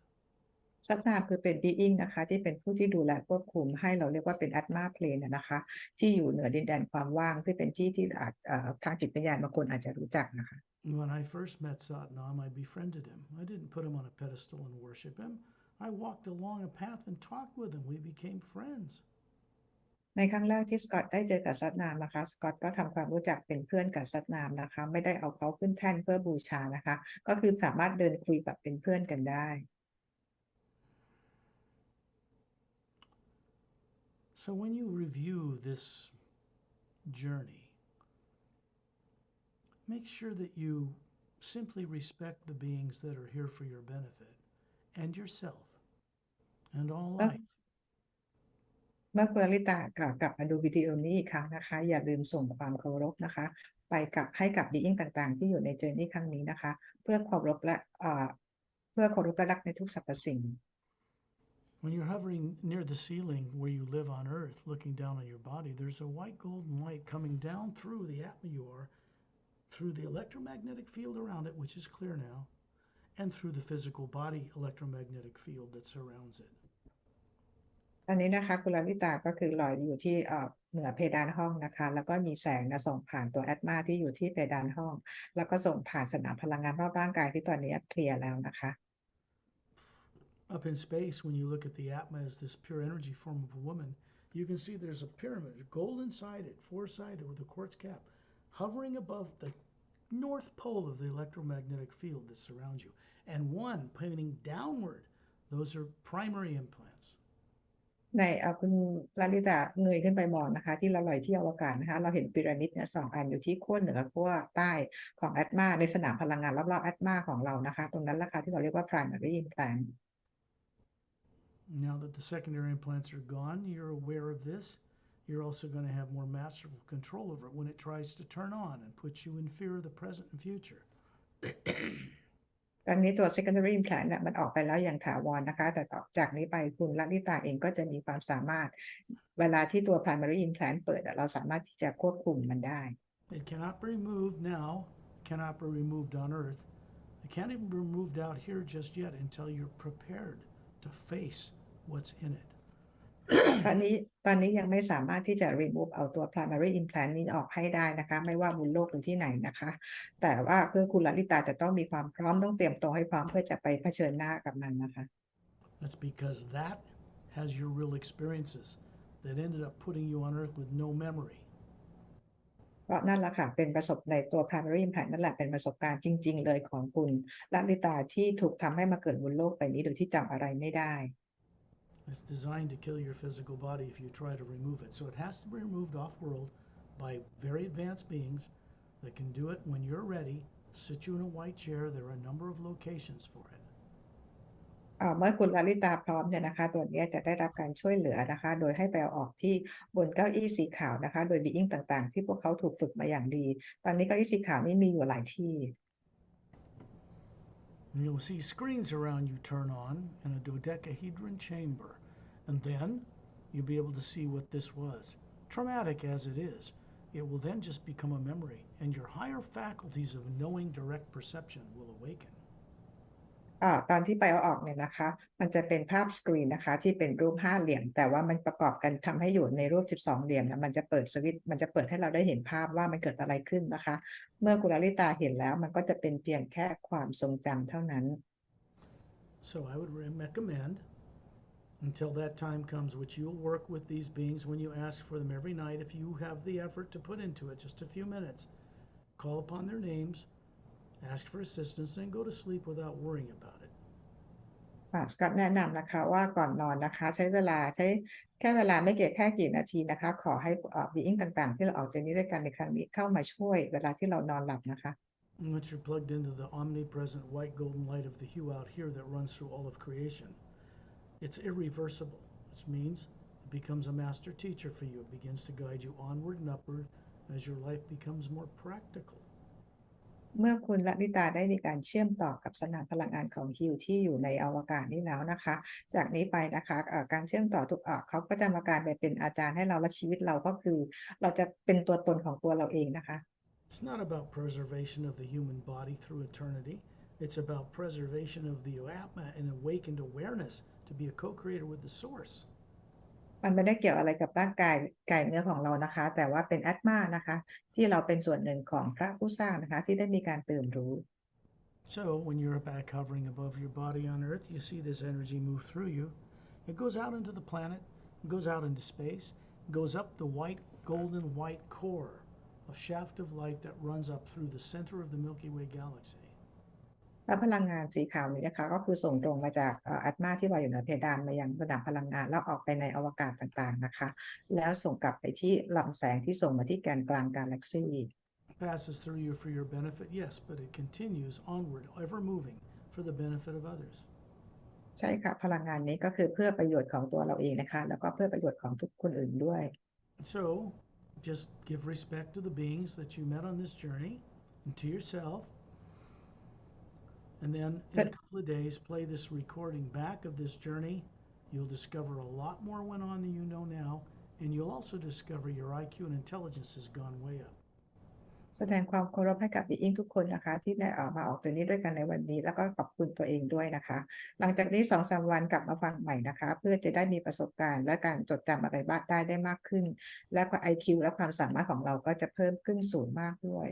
ซัดน้ำคือเป็น being นะคะที่เป็นผู้ที่ดูแลควบคุมให้เราเรียกว่าเป็น Atma plane นะคะที่อยู่เหนือดินแดนความว่างที่เป็นที่ที่ทางจิตวิญญาณบางคนอาจจะรู้จักนะคะ When I first met Satnam, I befriended him. I didn't put him on a pedestal and worship him. I walked along a path and talked with him. We became friends. ในครั้งแรกที่สกอตได้เจอกับซัดนามนะคะสกอตก็ทำความรู้จักเป็นเพื่อนกับซัดนามนะคะไม่ได้เอาเขาขึ้นแท่นเพื่อบูชานะคะก็คือสามารถเดินคุยแบบเป็นเพื่อนกันได้ So when you review this journey, make sure that you simply respect the beings that are here for your benefit and yourself and all life. เมื่อคุณลิตากลับมาดูวิดีโอนี้อีกครั้งนะคะอย่าลืมส่งความเคารพนะคะไปให้กับ being ต่างๆที่อยู่ในเจอร์นี่ครั้งนี้นะคะเพื่อเคารพและรักในทุกสรรพสิ่ง When you're hovering near the ceiling where you live on Earth, looking down on your body, there's a white golden light coming down through the Atma you are, through the electromagnetic field around it, which is clear now, and through the physical body electromagnetic field that surrounds it. ตอนนี้นะคะคุณลิตาก็คือลอยอยู่ที่เหนือเพดานห้องนะคะแล้วก็มีแสงส่องผ่านตัวแอตมาที่อยู่ที่เพดานห้องแล้วก็ส่งผ่านสนามพลังงานรอบร่างกายที่ตอนนี้เคลียร์แล้วนะคะ Up in space, when you look at the Atma as this pure energy form of a woman, you can see there's a pyramid, golden-sided, four-sided with a quartz cap, hovering above the north pole of the electromagnetic field that surrounds you, and one pointing downward. Those are primary implants. ในคุณลลิตาเงยขึ้นไปมองนะคะที่เราลอยที่อวกาศนะคะเราเห็นพีระมิดเนี่ย2 อันอยู่ที่ขั้วเหนือขั้วใต้ของแอตมาในสนามพลังงานรอบๆแอตมาของเรานะคะตรงนั้นแหละค่ะที่เราเรียกว่า primary implant Now that the secondary implants are gone, you're aware of this. You're also going to have more masterful control over it when it tries to turn on and put you in fear of the present and future. ตอนนี้ตัว secondary implant เนี่ยมันออกไปแล้วอย่างถาวรนะคะแต่ต่อจากนี้ไปคุณลลิตาเองก็จะมีความสามารถเวลาที่ตัว primary implant เปิดเราสามารถที่จะควบคุมมันได้ It cannot be removed now, cannot be removed on Earth, It can't even be moved out here just yet until you're prepared to face what's in it. ตอนนี้ยังไม่สามารถที่จะ remove เอาตัว primary implant นี้ออกให้ได้นะคะไม่ว่าบนโลกหรือที่ไหนนะคะแต่ว่าคือคุณลลิตาจะต้องมีความพร้อมต้องเตรียมตัวให้พร้อมเพื่อจะไปเผชิญหน้ากับมันนะคะ That's because that has your real experiences that ended up putting you on earth with no memory. เพราะนั่นแหละค่ะเป็นประสบในตัว primary impact นั่นแหละเป็นประสบการณ์จริงๆเลยของคุณลลิตาที่ถูกทำให้มาเกิดบนโลกใบนี้โดยที่จำอะไรไม่ได้ It's designed to kill your physical body if you try to remove it. So it has to be removed off-world by very advanced beings that can do it when you're ready, sit you in a white chair. There are a number of locations for it. เมื่อคุณลลิตาพร้อมเนี่ยนะคะตัวนี้จะได้รับการช่วยเหลือนะคะโดยให้ไปเอาออกที่บนเก้าอี้สีขาวนะคะโดยบีอิงต่างๆที่พวกเขาถูกฝึกมาอย่างดีตอนนี้เก้าอี้สีขาวนี้มีอยู่หลายที่ And you'll see screens around you turn on in a dodecahedron chamber. And then you'll be able to see what this was. Traumatic as it is, it will then just become a memory, and your higher faculties of knowing direct perception will awaken. ตอนที่ไปเอาออกเนี่ยนะคะมันจะเป็นภาพสกรีนนะคะที่เป็นรูป5เหลี่ยมแต่ว่ามันประกอบกันทำให้อยู่ในรูป12เหลี่ยมนะมันจะเปิดสวิตช์มันจะเปิดให้เราได้เห็นภาพว่ามันเกิดอะไรขึ้นนะคะเมื่อคุณลลิตาเห็นแล้วมันก็จะเป็นเพียงแค่ความทรงจำเท่านั้น So I would recommend until that time comes, which you'll work with these beings when you ask for them every night. If you have the effort to put into it, just a few minutes, call upon their names, ask for assistance, and go to sleep without worrying about it. สกอตแนะนำนะคะว่าก่อนนอนนะคะใช้แค่เวลาไม่แค่กี่นาทีนะคะขอให้บีอิงต่างๆที่เราออกจากนี้ด้วยกันในครั้งนี้เข้ามาช่วยเวลาที่เรานอนหลับนะคะ Once you're plugged into the omnipresent white golden light of the hue out here that runs through all of creation, it's irreversible, which means it becomes a master teacher for you. It begins to guide you onward and upward as your life becomes more practical. เมื่อคุณลลิตาได้มีการเชื่อมต่อกับสนามพลังงานของฮิวที่อยู่ในอวกาศนี้แล้วนะคะจากนี้ไปนะคะการเชื่อมต่อทุกเขาก็จะมากลายไปเป็นอาจารย์ให้เราและชีวิตเราก็คือเราจะเป็นตัวตนของตัวเราเองนะคะ It's not about preservation of the human body through eternity. It's about preservation of the Atma and awakened awareness to be a co-creator with the source. มันไม่ได้เกี่ยวอะไรกับร่างกายเนื้อของเรานะคะแต่ว่าเป็นแอตมานะคะที่เราเป็นส่วนหนึ่งของพระผู้สร้างนะคะที่ได้มีการตื่นรู้ So when you're back hovering above your body on Earth, you see this energy move through you. It goes out into the planet, it goes out into space, it goes up the golden white core, a shaft of light that runs up through the center of the Milky Way galaxy. และพลังงานสีขาวนี้นะคะก็คือส่งตรงมาจากแอตมาที่ลอยอยู่เหนือเพดานมายังสนามพลังงานแล้วออกไปในอวกาศต่างๆนะคะแล้วส่งกลับไปที่ลำแสงที่ส่งมาที่แกนกลางกาแล็กซี Passes through you for your benefit, yes, but it continues onward, ever moving for the benefit of others. ใช่ค่ะพลังงานนี้ก็คือเพื่อประโยชน์ของตัวเราเองนะคะแล้วก็เพื่อประโยชน์ของทุกคนอื่นด้วย So just give respect to the beings that you met on this journey and to yourself. And then in a couple of days, play this recording back of this journey. You'll discover a lot more went on than you know now, and you'll also discover your IQ and intelligence has gone way up. แสดงความเคารพให้กับบีอิงทุกคนนะคะที่ได้มาออกตัวนี้ด้วยกันในวันนี้แล้วก็ขอบคุณตัวเองด้วยนะคะหลังจากนี้ 2-3 วันกลับมาฟังใหม่นะคะเพื่อจะได้มีประสบการณ์และการจดจำอะไรบ้างได้มากขึ้นและก็ IQ และความสามารถของเราก็จะเพิ่มขึ้นสูงมากด้วย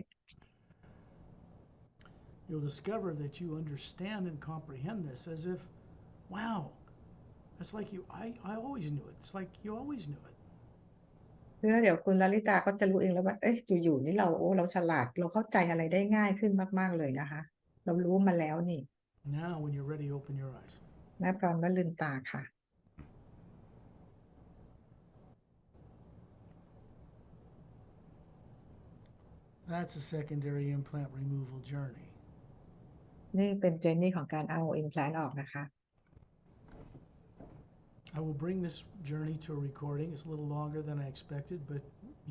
You'll discover that you understand and comprehend this as if, wow, that's like I always knew it. It's like you always knew it. แล้วเดี๋ยวคุณลลิตาก็จะรู้เองแล้วว่าอยู่ๆนี่เราฉลาดเราเข้าใจอะไรได้ง่ายขึ้นมากๆเลยนะคะเรารู้มาแล้วนี่ Now, when you're ready, open your eyes. แม่พร้อมแล้วลืมตาค่ะ That's a secondary implant removal journey. นี่เป็นเจนนี่ของการเอาอิมแพลนออกนะคะ I will bring this journey to a recording. It's a little longer than I expected, but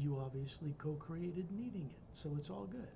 you obviously co-created needing it, so it's all good.